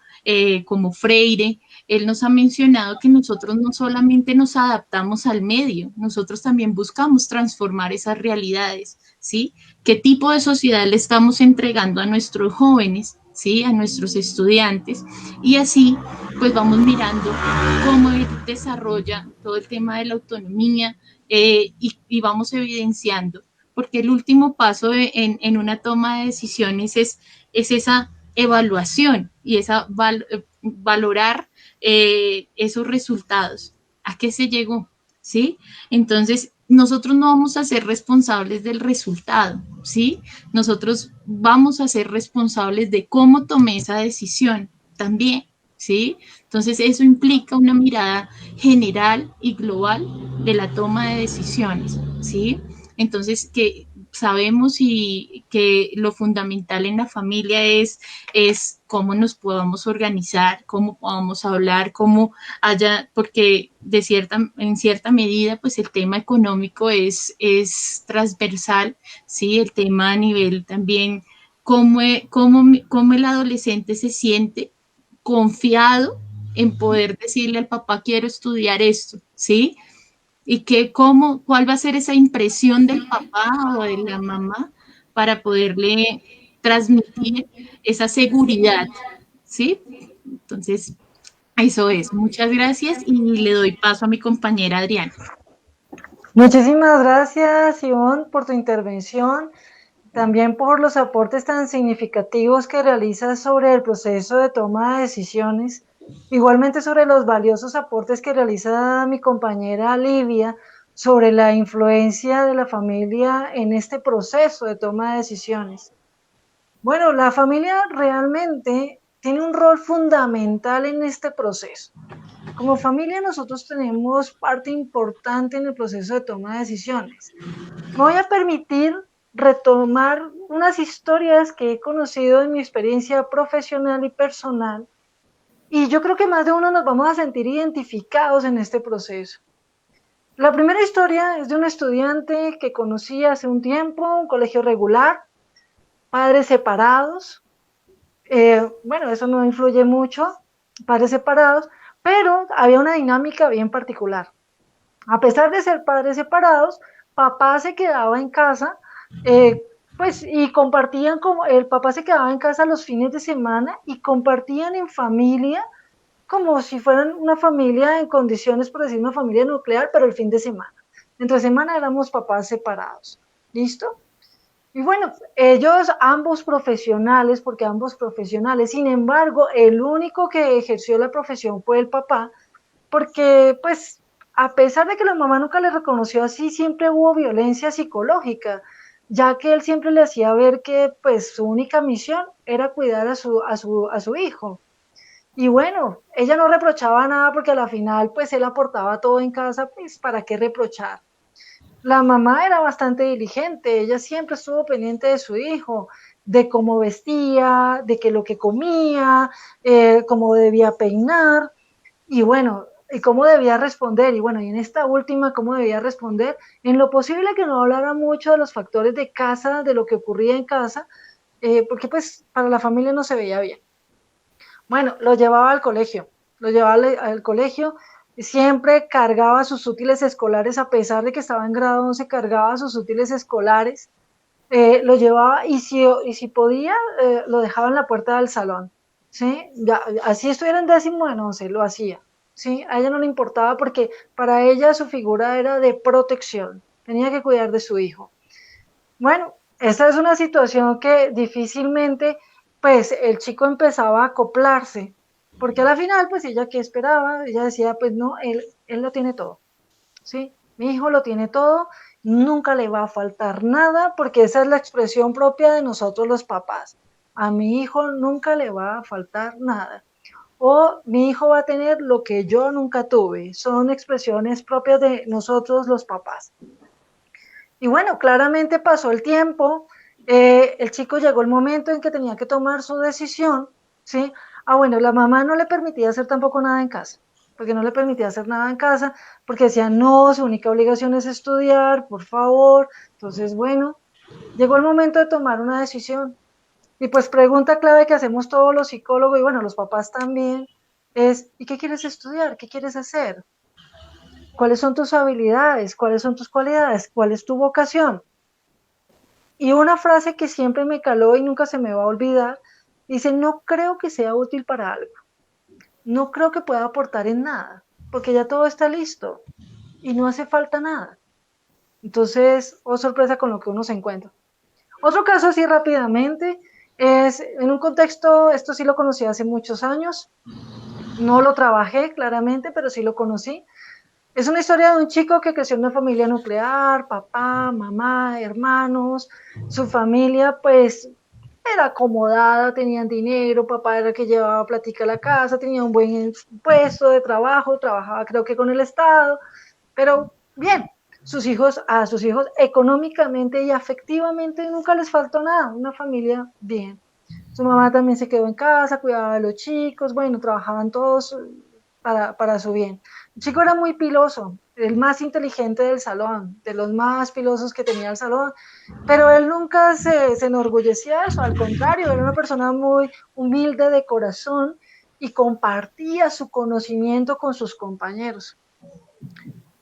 como Freire, él nos ha mencionado que nosotros no solamente nos adaptamos al medio, nosotros también buscamos transformar esas realidades, ¿sí? ¿Qué tipo de sociedad le estamos entregando a nuestros jóvenes, ¿sí? A nuestros estudiantes? Y así, pues vamos mirando cómo él desarrolla todo el tema de la autonomía, y vamos evidenciando, porque el último paso en una toma de decisiones es esa evaluación y esa valorar esos resultados. ¿A qué se llegó? ¿Sí? Entonces, nosotros no vamos a ser responsables del resultado, ¿sí? Nosotros vamos a ser responsables de cómo tomé esa decisión también, ¿sí? Entonces, eso implica una mirada general y global de la toma de decisiones, ¿sí? Entonces, que sabemos y que lo fundamental en la familia es cómo nos podamos organizar, cómo podamos hablar, cómo haya, porque en cierta medida, pues el tema económico es transversal, ¿sí? El tema a nivel también, cómo el adolescente se siente confiado en poder decirle al papá, quiero estudiar esto, ¿sí? Y cuál va a ser esa impresión del papá o de la mamá para poderle transmitir esa seguridad, ¿sí? Entonces, eso es. Muchas gracias y le doy paso a mi compañera Adriana. Muchísimas gracias, Ivonne, por tu intervención, también por los aportes tan significativos que realizas sobre el proceso de toma de decisiones, igualmente sobre los valiosos aportes que realiza mi compañera Livia sobre la influencia de la familia en este proceso de toma de decisiones. Bueno, la familia realmente tiene un rol fundamental en este proceso. Como familia nosotros tenemos parte importante en el proceso de toma de decisiones. Me voy a permitir retomar unas historias que he conocido en mi experiencia profesional y personal, y yo creo que más de uno nos vamos a sentir identificados en este proceso. La primera historia es de un estudiante que conocí hace un tiempo, un colegio regular, padres separados. Bueno, eso no influye mucho, padres separados, pero había una dinámica bien particular. A pesar de ser padres separados, papá se quedaba en casa, pues, y compartían, como el papá se quedaba en casa los fines de semana y compartían en familia, como si fueran una familia en condiciones, por decir, una familia nuclear, pero el fin de semana. Entre semana éramos papás separados. ¿Listo? Y bueno, ellos ambos profesionales, porque ambos profesionales, sin embargo, el único que ejerció la profesión fue el papá, porque pues a pesar de que la mamá nunca le reconoció así, siempre hubo violencia psicológica, ya que él siempre le hacía ver que pues su única misión era cuidar a su hijo. Y bueno, ella no reprochaba nada porque a la final pues él aportaba todo en casa, pues para qué reprochar. La mamá era bastante diligente, ella siempre estuvo pendiente de su hijo, de cómo vestía, de qué lo que comía, cómo debía peinar, y bueno, y cómo debía responder, y bueno, y en esta última, cómo debía responder, en lo posible que no hablara mucho de los factores de casa, de lo que ocurría en casa, porque pues para la familia no se veía bien. Bueno, lo llevaba al colegio, al colegio, siempre cargaba sus útiles escolares, a pesar de que estaba en grado 11, cargaba sus útiles escolares, lo llevaba y si podía, lo dejaba en la puerta del salón, ¿sí? Ya, así estuviera en 10º de 11, lo hacía, ¿sí? A ella no le importaba porque para ella su figura era de protección, tenía que cuidar de su hijo. Bueno, esta es una situación que difícilmente, pues, el chico empezaba a acoplarse, porque a la final, pues, ella qué esperaba, ella decía, pues, no, él lo tiene todo, ¿sí? Mi hijo lo tiene todo, nunca le va a faltar nada, porque esa es la expresión propia de nosotros los papás. A mi hijo nunca le va a faltar nada. O mi hijo va a tener lo que yo nunca tuve. Son expresiones propias de nosotros los papás. Y bueno, claramente pasó el tiempo, el chico llegó el momento en que tenía que tomar su decisión, ¿sí? Ah, bueno, la mamá no le permitía hacer tampoco nada en casa, porque no le permitía hacer nada en casa, porque decía, no, su única obligación es estudiar, por favor. Entonces, bueno, llegó el momento de tomar una decisión. Y pues pregunta clave que hacemos todos los psicólogos, y bueno, los papás también, es, ¿y qué quieres estudiar? ¿Qué quieres hacer? ¿Cuáles son tus habilidades? ¿Cuáles son tus cualidades? ¿Cuál es tu vocación? Y una frase que siempre me caló y nunca se me va a olvidar, dice, no creo que sea útil para algo, no creo que pueda aportar en nada, porque ya todo está listo y no hace falta nada. Entonces, oh sorpresa con lo que uno se encuentra. Otro caso así rápidamente es en un contexto, esto sí lo conocí hace muchos años, no lo trabajé claramente, pero sí lo conocí. Es una historia de un chico que creció en una familia nuclear, papá, mamá, hermanos, su familia pues era acomodada, tenían dinero, papá era el que llevaba plática a la casa, tenía un buen puesto de trabajo, trabajaba creo que con el Estado, pero bien, a sus hijos económicamente y afectivamente nunca les faltó nada, una familia bien. Su mamá también se quedó en casa, cuidaba de los chicos, bueno, trabajaban todos para su bien. El chico era muy piloso, el más inteligente del salón, de los más pilosos que tenía el salón, pero él nunca se enorgullecía de eso, al contrario, era una persona muy humilde de corazón y compartía su conocimiento con sus compañeros.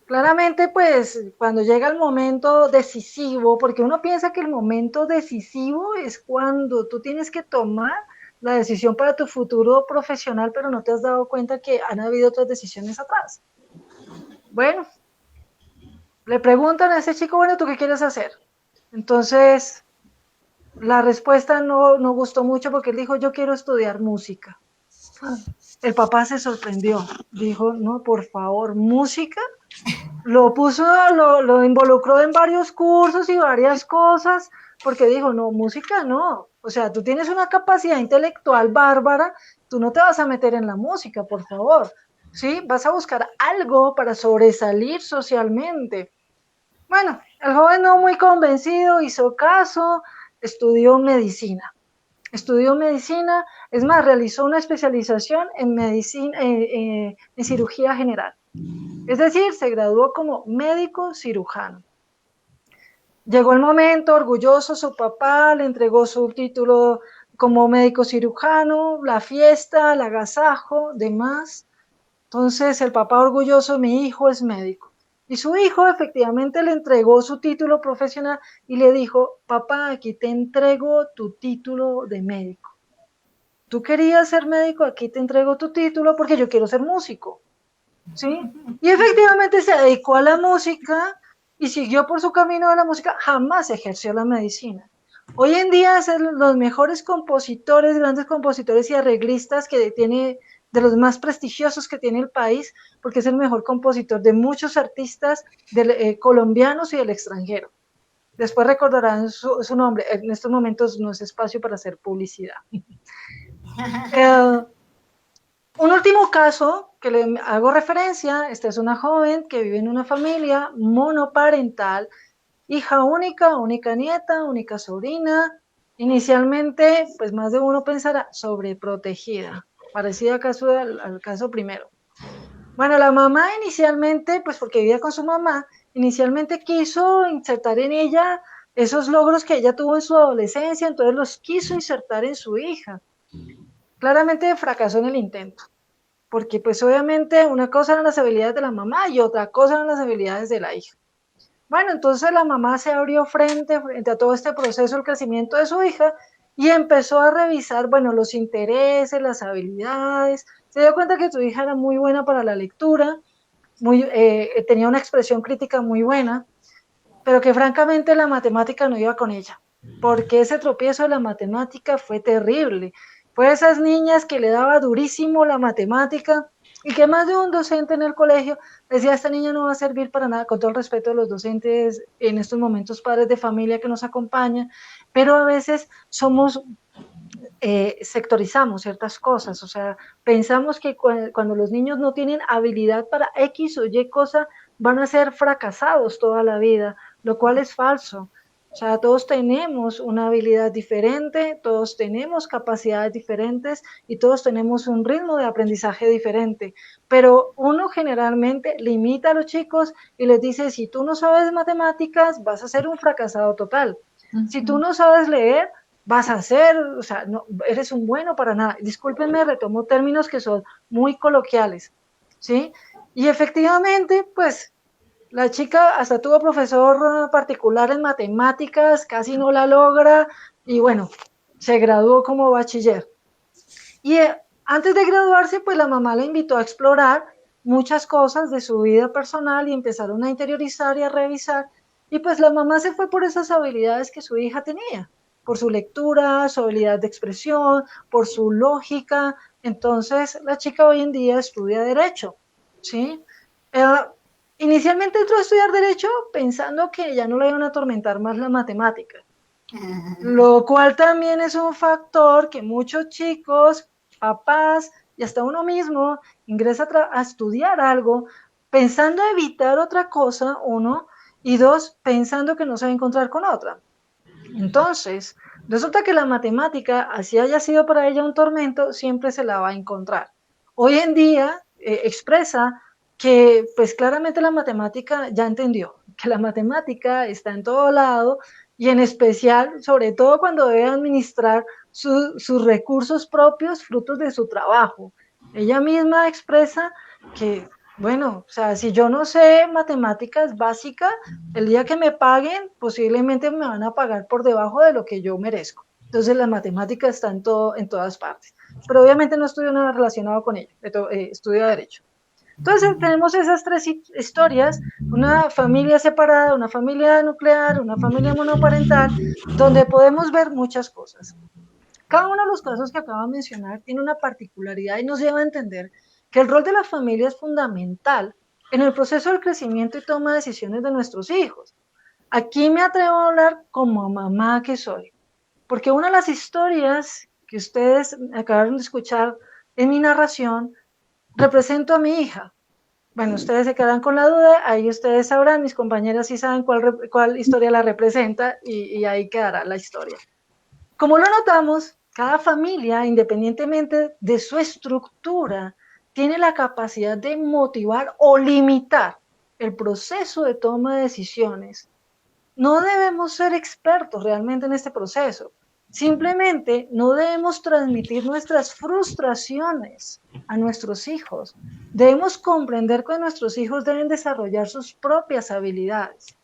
Claramente, pues, cuando llega el momento decisivo, porque uno piensa que el momento decisivo es cuando tú tienes que tomar la decisión para tu futuro profesional, pero no te has dado cuenta que han habido otras decisiones atrás. Bueno, le preguntan a ese chico, bueno, ¿tú qué quieres hacer? Entonces, la respuesta no gustó mucho porque él dijo, yo quiero estudiar música. El papá se sorprendió, dijo, no, por favor, ¿música? Lo involucró en varios cursos y varias cosas, porque dijo, no, música no, o sea, tú tienes una capacidad intelectual bárbara, tú no te vas a meter en la música, por favor, ¿sí? Vas a buscar algo para sobresalir socialmente. Bueno, el joven no muy convencido, hizo caso, estudió medicina. Estudió medicina, es más, realizó una especialización en medicina, en cirugía general. Es decir, se graduó como médico cirujano. Llegó el momento, orgulloso, su papá le entregó su título como médico cirujano, la fiesta, el agasajo, demás. Entonces el papá orgulloso, mi hijo es médico. Y su hijo efectivamente le entregó su título profesional y le dijo, papá, aquí te entrego tu título de médico. Tú querías ser médico, aquí te entrego tu título porque yo quiero ser músico. ¿Sí? Y efectivamente se dedicó a la música y siguió por su camino de la música, jamás ejerció la medicina. Hoy en día es de los mejores compositores, grandes compositores y arreglistas que tiene, de los más prestigiosos que tiene el país, porque es el mejor compositor de muchos artistas colombianos y del extranjero. Después recordarán su nombre, en estos momentos no es espacio para hacer publicidad. Un último caso que le hago referencia, esta es una joven que vive en una familia monoparental, hija única, única nieta, única sobrina, inicialmente, pues más de uno pensará, sobreprotegida, parecida al caso primero. Bueno, la mamá inicialmente, pues porque vivía con su mamá, inicialmente quiso insertar en ella esos logros que ella tuvo en su adolescencia, entonces los quiso insertar en su hija. Claramente fracasó en el intento, porque pues obviamente una cosa eran las habilidades de la mamá y otra cosa eran las habilidades de la hija. Bueno, entonces la mamá se abrió frente a todo este proceso, el crecimiento de su hija, y empezó a revisar, bueno, los intereses, las habilidades. Se dio cuenta que su hija era muy buena para la lectura, tenía una expresión crítica muy buena, pero que francamente la matemática no iba con ella, porque ese tropiezo de la matemática fue terrible. Fue esas niñas que le daba durísimo la matemática y que más de un docente en el colegio decía, esta niña no va a servir para nada, con todo el respeto de los docentes en estos momentos, padres de familia que nos acompañan, pero a veces sectorizamos ciertas cosas, o sea, pensamos que cuando los niños no tienen habilidad para X o Y cosa, van a ser fracasados toda la vida, lo cual es falso. O sea, todos tenemos una habilidad diferente, todos tenemos capacidades diferentes y todos tenemos un ritmo de aprendizaje diferente, pero uno generalmente limita a los chicos y les dice, si tú no sabes matemáticas, vas a ser un fracasado total. Si tú no sabes leer, vas a ser, o sea, no, eres un bueno para nada. Discúlpenme, retomo términos que son muy coloquiales, ¿sí? Y efectivamente, pues, la chica hasta tuvo profesor particular en matemáticas, casi no la logra, y bueno, se graduó como bachiller. Y antes de graduarse, pues la mamá la invitó a explorar muchas cosas de su vida personal y empezaron a interiorizar y a revisar, y pues la mamá se fue por esas habilidades que su hija tenía, por su lectura, su habilidad de expresión, por su lógica. Entonces la chica hoy en día estudia Derecho, ¿sí? Inicialmente entró a estudiar Derecho pensando que ya no le iban a atormentar más la matemática, lo cual también es un factor que muchos chicos, papás y hasta uno mismo ingresa a estudiar algo pensando evitar otra cosa, uno, y dos, pensando que no se va a encontrar con otra. Entonces, resulta que la matemática, así haya sido para ella un tormento, siempre se la va a encontrar. Hoy en día expresa que pues claramente la matemática ya entendió, que la matemática está en todo lado y en especial, sobre todo cuando debe administrar sus recursos propios, frutos de su trabajo. Ella misma expresa que, bueno, o sea, si yo no sé matemáticas básicas, el día que me paguen, posiblemente me van a pagar por debajo de lo que yo merezco. Entonces la matemática está en todas partes. Pero obviamente no estudio nada relacionado con ello, estudio Derecho. Entonces tenemos esas tres historias, una familia separada, una familia nuclear, una familia monoparental, donde podemos ver muchas cosas. Cada uno de los casos que acabo de mencionar tiene una particularidad y nos lleva a entender que el rol de la familia es fundamental en el proceso del crecimiento y toma de decisiones de nuestros hijos. Aquí me atrevo a hablar como mamá que soy, porque una de las historias que ustedes acabaron de escuchar en mi narración, represento a mi hija. Bueno, ustedes se quedan con la duda, ahí ustedes sabrán, mis compañeras sí saben cuál historia la representa y ahí quedará la historia. Como lo notamos, cada familia, independientemente de su estructura, tiene la capacidad de motivar o limitar el proceso de toma de decisiones. No debemos ser expertos realmente en este proceso. Simplemente no debemos transmitir nuestras frustraciones a nuestros hijos. Debemos comprender que nuestros hijos deben desarrollar sus propias habilidades.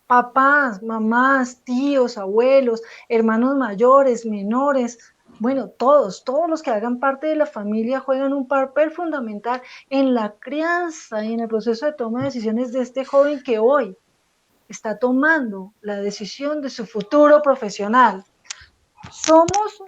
Papás, mamás, tíos, abuelos, hermanos mayores, menores, bueno, todos los que hagan parte de la familia juegan un papel fundamental en la crianza y en el proceso de toma de decisiones de este joven que hoy está tomando la decisión de su futuro profesional. Somos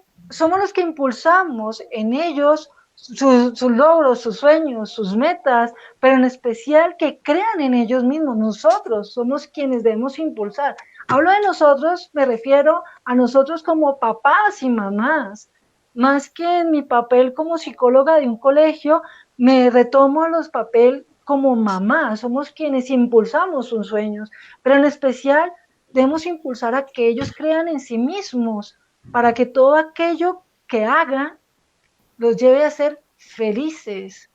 los que impulsamos en ellos sus logros, sus sueños, sus metas, pero en especial que crean en ellos mismos. Nosotros somos quienes debemos impulsar. Hablo de nosotros, me refiero a nosotros como papás y mamás. Más que en mi papel como psicóloga de un colegio, me retomo a los papeles como mamá. Somos quienes impulsamos sus sueños, pero en especial debemos impulsar a que ellos crean en sí mismos, para que todo aquello que hagan los lleve a ser felices.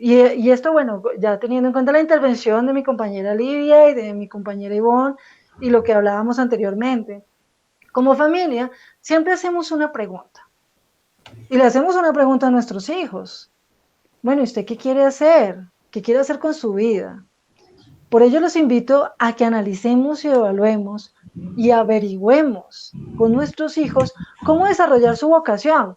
Y esto, bueno, ya teniendo en cuenta la intervención de mi compañera Lidia y de mi compañera Ivonne y lo que hablábamos anteriormente, como familia siempre hacemos una pregunta. Y le hacemos una pregunta a nuestros hijos. Bueno, ¿y usted qué quiere hacer? ¿Qué quiere hacer con su vida? Por ello los invito a que analicemos y evaluemos y averigüemos con nuestros hijos cómo desarrollar su vocación.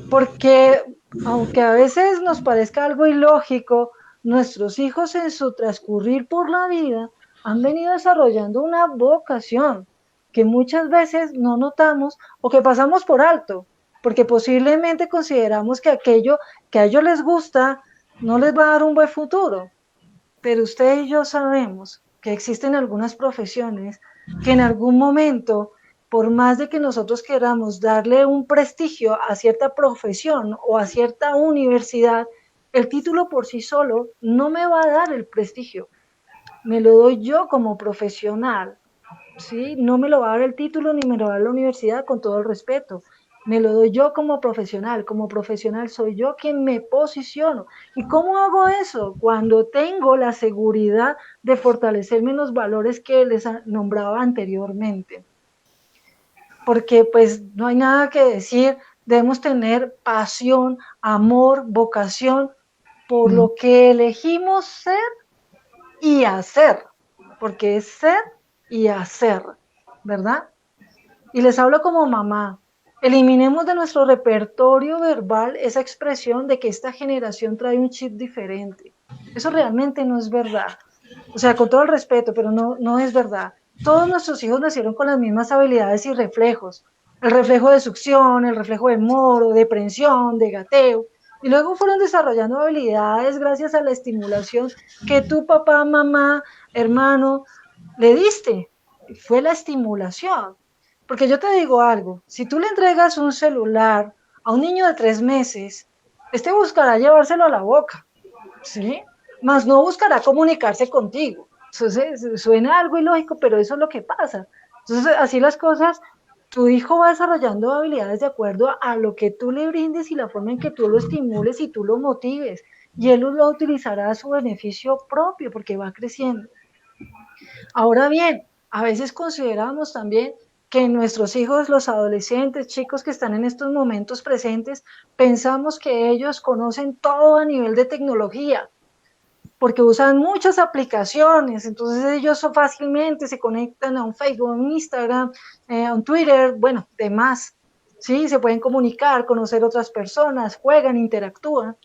Porque aunque a veces nos parezca algo ilógico, nuestros hijos en su transcurrir por la vida han venido desarrollando una vocación que muchas veces no notamos o que pasamos por alto, porque posiblemente consideramos que aquello que a ellos les gusta no les va a dar un buen futuro. Pero usted y yo sabemos que existen algunas profesiones que en algún momento, por más de que nosotros queramos darle un prestigio a cierta profesión o a cierta universidad, el título por sí solo no me va a dar el prestigio. Me lo doy yo como profesional, ¿sí? No me lo va a dar el título ni me lo va a dar la universidad, con todo el respeto. Me lo doy yo como profesional soy yo quien me posiciono. ¿Y cómo hago eso? Cuando tengo la seguridad de fortalecerme en los valores que les nombraba anteriormente. Porque pues no hay nada que decir, debemos tener pasión, amor, vocación por lo que elegimos ser y hacer, porque es ser y hacer, ¿verdad? Y les hablo como mamá. Eliminemos de nuestro repertorio verbal esa expresión de que esta generación trae un chip diferente. Eso realmente no es verdad. O sea, con todo el respeto, pero no es verdad. Todos nuestros hijos nacieron con las mismas habilidades y reflejos. El reflejo de succión, el reflejo de moro, de prensión, de gateo. Y luego fueron desarrollando habilidades gracias a la estimulación que tu papá, mamá, hermano, le diste. Fue la estimulación. Porque yo te digo algo, si tú le entregas un celular a un niño de 3 meses, este buscará llevárselo a la boca, ¿sí? Más no buscará comunicarse contigo. Entonces, suena algo ilógico, pero eso es lo que pasa. Entonces, así las cosas, tu hijo va desarrollando habilidades de acuerdo a lo que tú le brindes y la forma en que tú lo estimules y tú lo motives. Y él lo utilizará a su beneficio propio porque va creciendo. Ahora bien, a veces consideramos también que nuestros hijos, los adolescentes, chicos que están en estos momentos presentes, pensamos que ellos conocen todo a nivel de tecnología, porque usan muchas aplicaciones, entonces ellos fácilmente se conectan a un Facebook, a un Instagram, a un Twitter, bueno, demás, ¿sí? Se pueden comunicar, conocer otras personas, juegan, interactúan,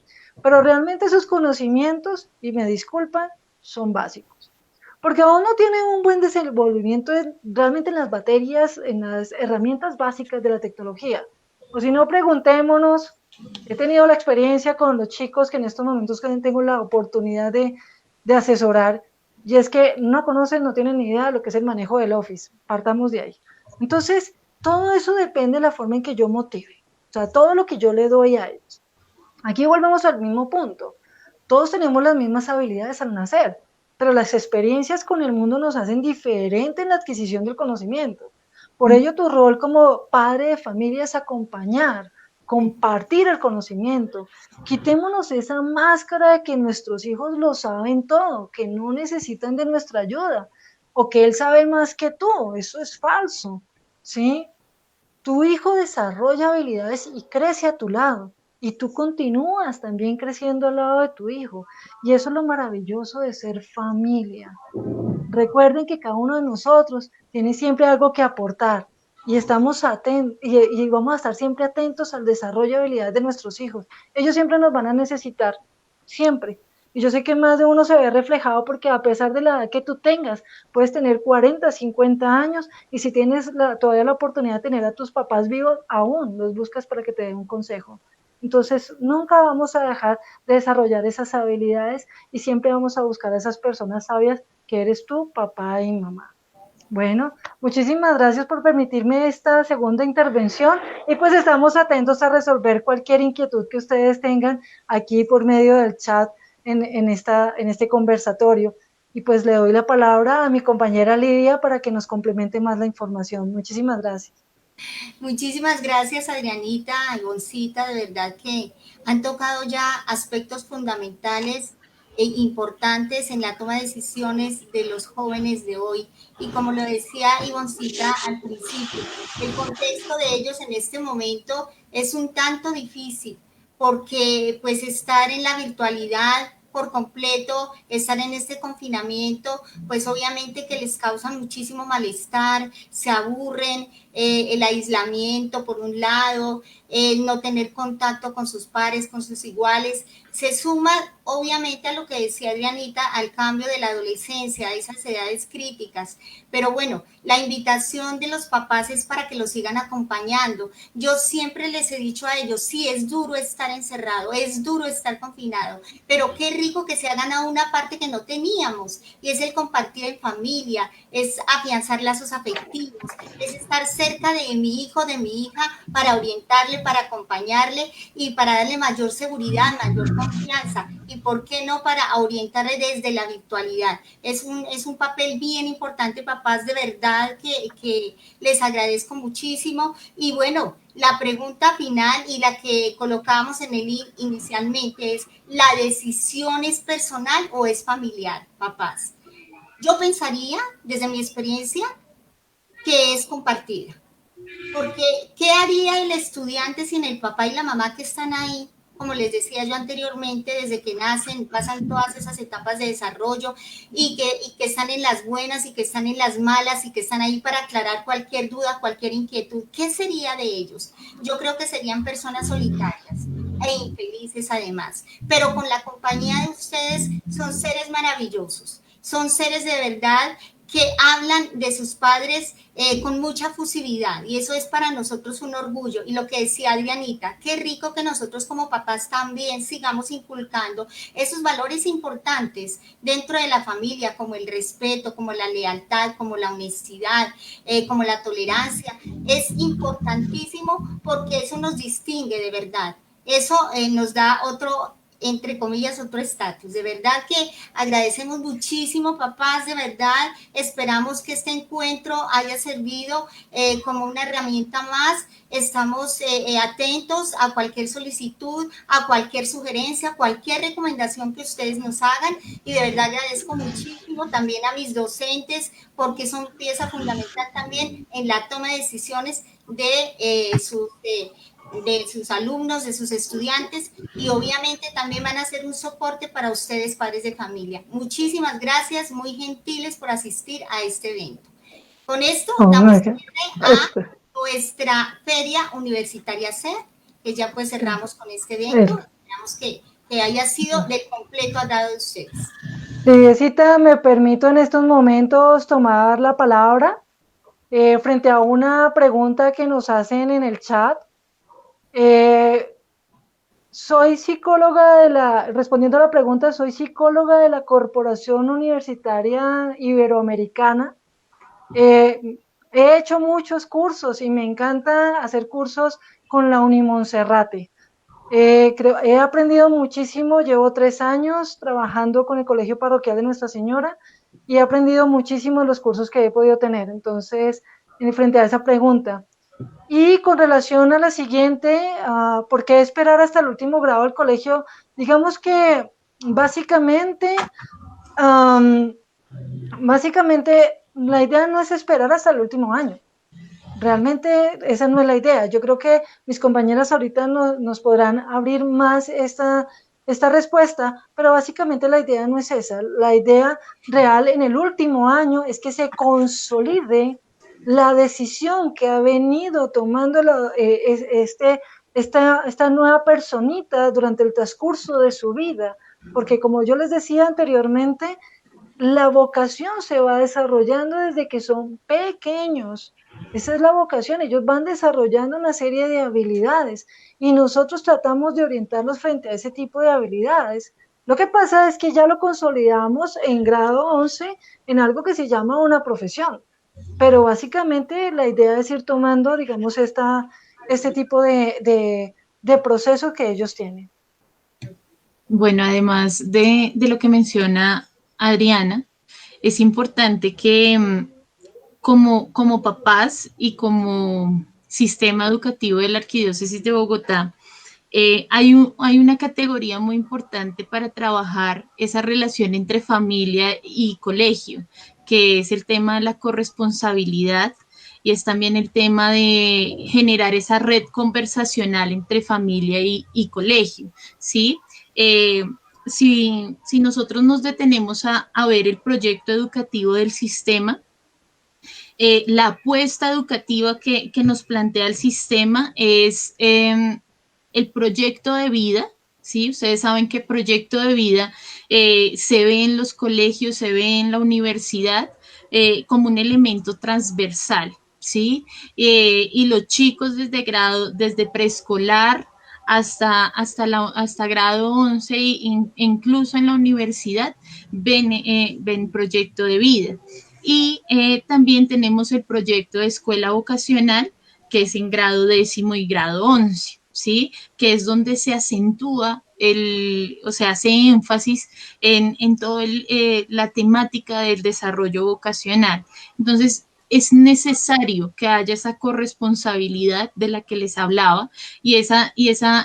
pero realmente sus conocimientos, y me disculpan, son básicos. Porque aún no tienen un buen desenvolvimiento realmente en las baterías, en las herramientas básicas de la tecnología. O si no, preguntémonos. He tenido la experiencia con los chicos que en estos momentos tengo la oportunidad de asesorar, y es que no conocen, no tienen ni idea de lo que es el manejo del Office. Partamos de ahí. Entonces, todo eso depende de la forma en que yo motive. O sea, todo lo que yo le doy a ellos. Aquí volvemos al mismo punto. Todos tenemos las mismas habilidades al nacer, pero las experiencias con el mundo nos hacen diferente en la adquisición del conocimiento. Por ello, tu rol como padre de familia es acompañar, compartir el conocimiento. Quitémonos esa máscara de que nuestros hijos lo saben todo, que no necesitan de nuestra ayuda, o que él sabe más que tú. Eso es falso, ¿sí? Tu hijo desarrolla habilidades y crece a tu lado. Y tú continúas también creciendo al lado de tu hijo. Y eso es lo maravilloso de ser familia. Recuerden que cada uno de nosotros tiene siempre algo que aportar. Y estamos atentos, y vamos a estar siempre atentos al desarrollo de habilidades de nuestros hijos. Ellos siempre nos van a necesitar, siempre. Y yo sé que más de uno se ve reflejado porque a pesar de la edad que tú tengas, puedes tener 40, 50 años y si tienes todavía la oportunidad de tener a tus papás vivos, aún los buscas para que te den un consejo. Entonces, nunca vamos a dejar de desarrollar esas habilidades y siempre vamos a buscar a esas personas sabias que eres tú, papá y mamá. Bueno, muchísimas gracias por permitirme esta segunda intervención y pues estamos atentos a resolver cualquier inquietud que ustedes tengan aquí por medio del chat en este conversatorio. Y pues le doy la palabra a mi compañera Lidia para que nos complemente más la información. Muchísimas gracias. Muchísimas gracias, Adrianita, Ivoncita, de verdad que han tocado ya aspectos fundamentales e importantes en la toma de decisiones de los jóvenes de hoy. Y como lo decía Ivoncita al principio, el contexto de ellos en este momento es un tanto difícil porque pues estar en la virtualidad por completo, estar en este confinamiento, pues obviamente que les causa muchísimo malestar, se aburren, el aislamiento por un lado, no tener contacto con sus pares, con sus iguales, se suma obviamente a lo que decía Adrianita, al cambio de la adolescencia, a esas edades críticas, pero bueno, la invitación de los papás es para que los sigan acompañando. Yo siempre les he dicho a ellos, sí, es duro estar encerrado, es duro estar confinado, pero qué rico que se hagan a una parte que no teníamos, y es el compartir en familia, es afianzar lazos afectivos, es estar cerca de mi hijo, de mi hija, para orientarle, para acompañarle y para darle mayor seguridad, mayor confianza, y por qué no para orientarle desde la virtualidad. Es un papel bien importante, papás, de verdad que les agradezco muchísimo. Y bueno, la pregunta final y la que colocábamos en el inicialmente es, ¿la decisión es personal o es familiar, papás? Yo pensaría, desde mi experiencia, que es compartida. Porque, ¿qué haría el estudiante sin el papá y la mamá que están ahí? Como les decía yo anteriormente, desde que nacen, pasan todas esas etapas de desarrollo y que están en las buenas y que están en las malas y que están ahí para aclarar cualquier duda, cualquier inquietud. ¿Qué sería de ellos? Yo creo que serían personas solitarias e infelices además, pero con la compañía de ustedes son seres maravillosos, son seres de verdad que hablan de sus padres con mucha fusividad, y eso es para nosotros un orgullo. Y lo que decía Adrianita, qué rico que nosotros como papás también sigamos inculcando esos valores importantes dentro de la familia, como el respeto, como la lealtad, como la honestidad, como la tolerancia. Es importantísimo porque eso nos distingue de verdad. Eso nos da otro, entre comillas, otro estatus. De verdad que agradecemos muchísimo, papás, de verdad. Esperamos que este encuentro haya servido como una herramienta más. Estamos atentos a cualquier solicitud, a cualquier sugerencia, a cualquier recomendación que ustedes nos hagan, y de verdad agradezco muchísimo también a mis docentes porque son pieza fundamental también en la toma de decisiones de sus alumnos, de sus estudiantes, y obviamente también van a ser un soporte para ustedes, padres de familia. Muchísimas gracias, muy gentiles por asistir a este evento. Con esto damos cierre a nuestra Feria Universitaria SER, que ya pues cerramos con este evento. Esperamos que haya sido del completo agrado de ustedes. Lidiecita, me permito en estos momentos tomar la palabra frente a una pregunta que nos hacen en el chat. Soy psicóloga respondiendo a la pregunta, soy psicóloga de la Corporación Universitaria Iberoamericana. He hecho muchos cursos y me encanta hacer cursos con la Unimonserrate. He aprendido muchísimo, llevo 3 años trabajando con el Colegio Parroquial de Nuestra Señora y he aprendido muchísimo en los cursos que he podido tener. Entonces, frente a esa pregunta. Y con relación a la siguiente, ¿por qué esperar hasta el último grado del colegio? Digamos que básicamente la idea no es esperar hasta el último año. Realmente esa no es la idea. Yo creo que mis compañeras ahorita nos podrán abrir más esta respuesta, pero básicamente la idea no es esa. La idea real en el último año es que se consolide la decisión que ha venido tomando esta nueva personita durante el transcurso de su vida, porque como yo les decía anteriormente, la vocación se va desarrollando desde que son pequeños. Esa es la vocación, ellos van desarrollando una serie de habilidades y nosotros tratamos de orientarlos frente a ese tipo de habilidades. Lo que pasa es que ya lo consolidamos en grado 11 en algo que se llama una profesión, pero básicamente la idea es ir tomando, digamos, este tipo de proceso que ellos tienen. Bueno, además de lo que menciona Adriana, es importante que como papás y como sistema educativo de la Arquidiócesis de Bogotá, hay una categoría muy importante para trabajar esa relación entre familia y colegio, que es el tema de la corresponsabilidad y es también el tema de generar esa red conversacional entre familia y colegio, ¿sí? Si nosotros nos detenemos a ver el proyecto educativo del sistema, la apuesta educativa que nos plantea el sistema es el proyecto de vida, ¿sí? Ustedes saben que proyecto de vida se ve en los colegios, se ve en la universidad como un elemento transversal, ¿sí? Y los chicos desde preescolar hasta grado 11 e incluso en la universidad ven proyecto de vida. Y también tenemos el proyecto de escuela vocacional, que es en grado 10º y grado 11, ¿sí? Que es donde se acentúa o sea, hace énfasis en toda la temática del desarrollo vocacional. Entonces, es necesario que haya esa corresponsabilidad de la que les hablaba y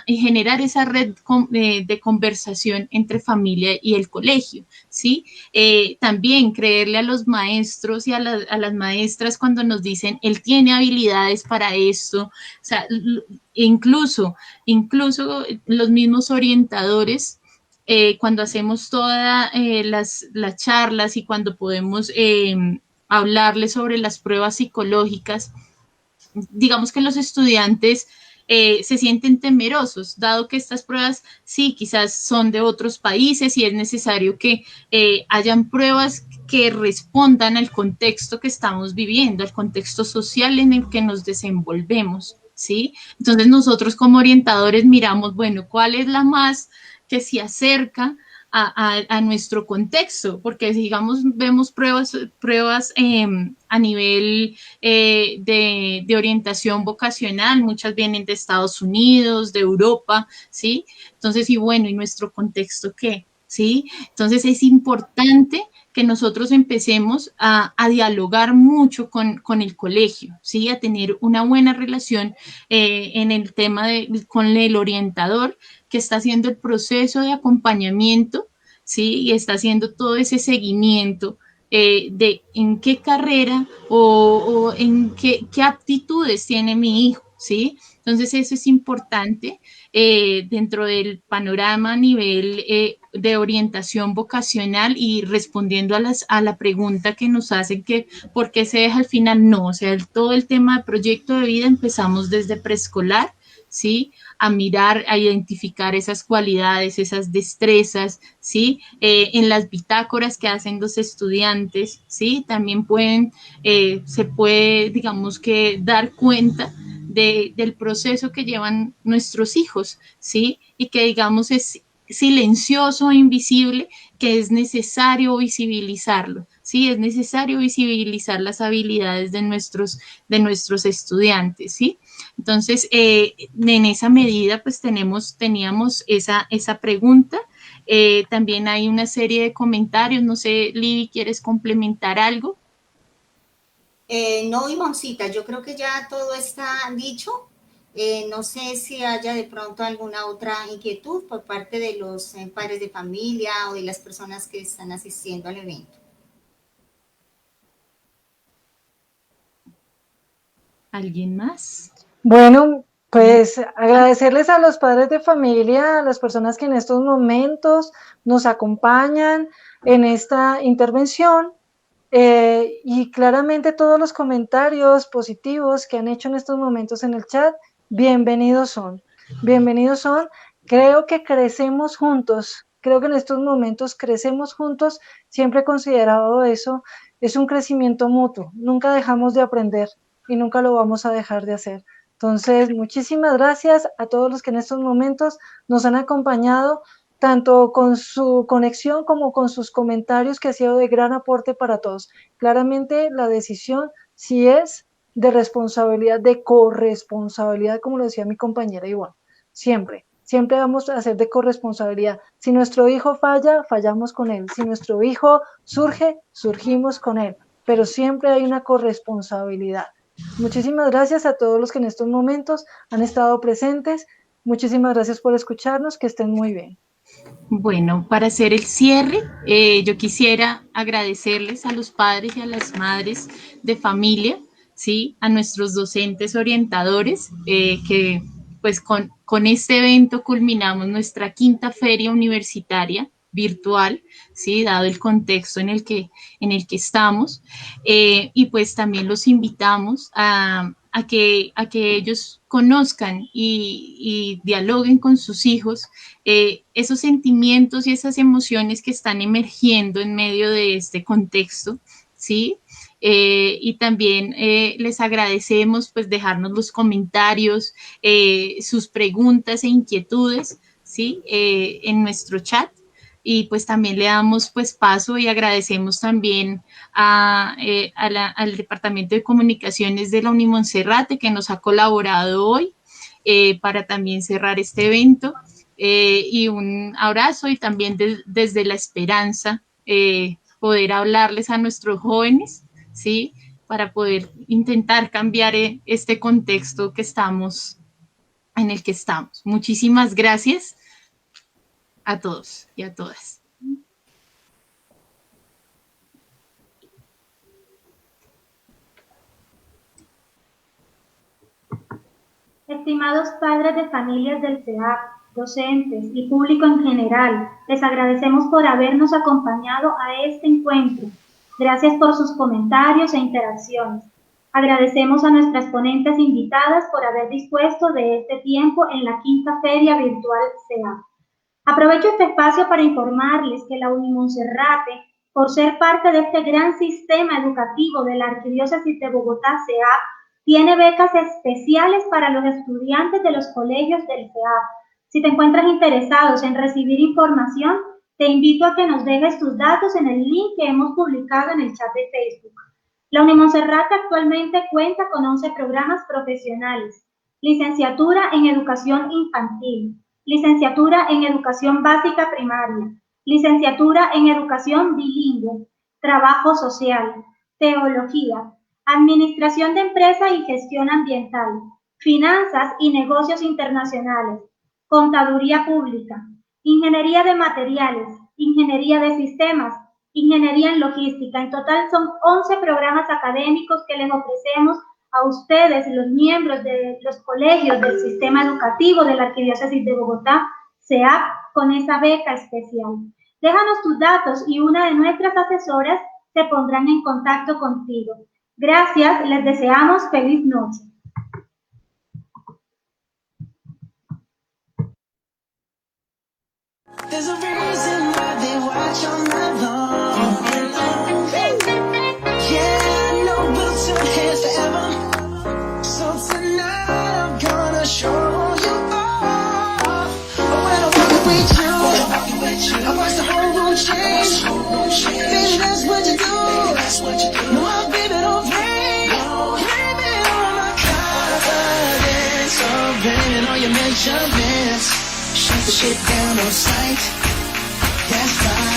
generar esa red de conversación entre familia y el colegio, ¿sí? También creerle a los maestros y a las maestras cuando nos dicen, él tiene habilidades para esto, o sea, incluso los mismos orientadores, cuando hacemos todas las charlas y cuando podemos hablarles sobre las pruebas psicológicas, digamos que los estudiantes se sienten temerosos, dado que estas pruebas sí quizás son de otros países y es necesario que hayan pruebas que respondan al contexto que estamos viviendo, al contexto social en el que nos desenvolvemos, ¿sí? Entonces nosotros como orientadores miramos, bueno, ¿cuál es la más que se acerca a nuestro contexto? Porque digamos, vemos pruebas a nivel de orientación vocacional, muchas vienen de Estados Unidos, de Europa, ¿sí? Entonces, y bueno, ¿y nuestro contexto qué? ¿Sí? Entonces es importante que nosotros empecemos a dialogar mucho con el colegio, ¿sí? A tener una buena relación en el tema con el orientador que está haciendo el proceso de acompañamiento, ¿sí? Y está haciendo todo ese seguimiento de en qué carrera o en qué aptitudes tiene mi hijo, ¿sí? Entonces eso es importante dentro del panorama a nivel de orientación vocacional y respondiendo a la pregunta que nos hacen que por qué se deja al final, no, o sea, todo el tema de proyecto de vida empezamos desde preescolar, ¿sí? A mirar, a identificar esas cualidades, esas destrezas, ¿sí? En las bitácoras que hacen los estudiantes, ¿sí? También se puede, digamos que, dar cuenta del proceso que llevan nuestros hijos, ¿sí? Y que, digamos, es silencioso e invisible, que es necesario visibilizarlo, ¿sí? Es necesario visibilizar las habilidades de nuestros estudiantes, ¿sí? Entonces, en esa medida, pues teníamos esa pregunta. También hay una serie de comentarios. No sé, Lidy, ¿quieres complementar algo? No, Imoncita, yo creo que ya todo está dicho. No sé si haya de pronto alguna otra inquietud por parte de los padres de familia o de las personas que están asistiendo al evento. ¿Alguien más? Bueno, pues agradecerles a los padres de familia, a las personas que en estos momentos nos acompañan en esta intervención y claramente todos los comentarios positivos que han hecho en estos momentos en el chat, bienvenidos son. Bienvenidos son. Creo que crecemos juntos. Creo que en estos momentos crecemos juntos. Siempre he considerado eso. Es un crecimiento mutuo. Nunca dejamos de aprender y nunca lo vamos a dejar de hacer. Entonces, muchísimas gracias a todos los que en estos momentos nos han acompañado, tanto con su conexión como con sus comentarios, que ha sido de gran aporte para todos. Claramente la decisión sí es de responsabilidad, de corresponsabilidad, como lo decía mi compañera Ivonne. Siempre vamos a hacer de corresponsabilidad. Si nuestro hijo falla, fallamos con él. Si nuestro hijo surge, surgimos con él. Pero siempre hay una corresponsabilidad. Muchísimas gracias a todos los que en estos momentos han estado presentes. Muchísimas gracias por escucharnos, que estén muy bien. Bueno, para hacer el cierre, yo quisiera agradecerles a los padres y a las madres de familia, ¿sí? A nuestros docentes orientadores, que pues con este evento culminamos nuestra quinta feria universitaria virtual, ¿sí? Dado el contexto en el que estamos, y pues también los invitamos a que ellos conozcan y dialoguen con sus hijos esos sentimientos y esas emociones que están emergiendo en medio de este contexto, ¿sí? Y también les agradecemos pues dejarnos los comentarios, sus preguntas e inquietudes, ¿sí? En nuestro chat. Y pues también le damos pues paso y agradecemos también al Departamento de Comunicaciones de la Unimonserrate que nos ha colaborado hoy para también cerrar este evento. Y un abrazo y también desde la esperanza poder hablarles a nuestros jóvenes, ¿sí? Para poder intentar cambiar este contexto en el que estamos. Muchísimas gracias a todos y a todas. Estimados padres de familias del CEAP, docentes y público en general, les agradecemos por habernos acompañado a este encuentro. Gracias por sus comentarios e interacciones. Agradecemos a nuestras ponentes invitadas por haber dispuesto de este tiempo en la quinta feria virtual CEAP. Aprovecho este espacio para informarles que la Unimonserrate, por ser parte de este gran sistema educativo de la Arquidiócesis de Bogotá, CEAP, tiene becas especiales para los estudiantes de los colegios del CEAP. Si te encuentras interesados en recibir información, te invito a que nos dejes tus datos en el link que hemos publicado en el chat de Facebook. La Unimonserrate actualmente cuenta con 11 programas profesionales: licenciatura en Educación Infantil, licenciatura en Educación Básica Primaria, licenciatura en Educación Bilingüe, Trabajo Social, Teología, Administración de Empresas y Gestión Ambiental, Finanzas y Negocios Internacionales, Contaduría Pública, Ingeniería de Materiales, Ingeniería de Sistemas, Ingeniería en Logística. En total son 11 programas académicos que les ofrecemos a ustedes, los miembros de los colegios del sistema educativo de la Arquidiócesis de Bogotá, CEAP, con esa beca especial. Déjanos tus datos y una de nuestras asesoras se pondrán en contacto contigo. Gracias, les deseamos feliz noche. There's a reason why they watch all night long. Yeah, I know we'll turn heads forever. So tonight I'm gonna show you off. But when I walk with you, I watch the whole room change. Baby, that's what you do. No, my baby don't play. Blame it on my confidence. Oh, blame it on your measurements. Shut the shit down on sight. That's right.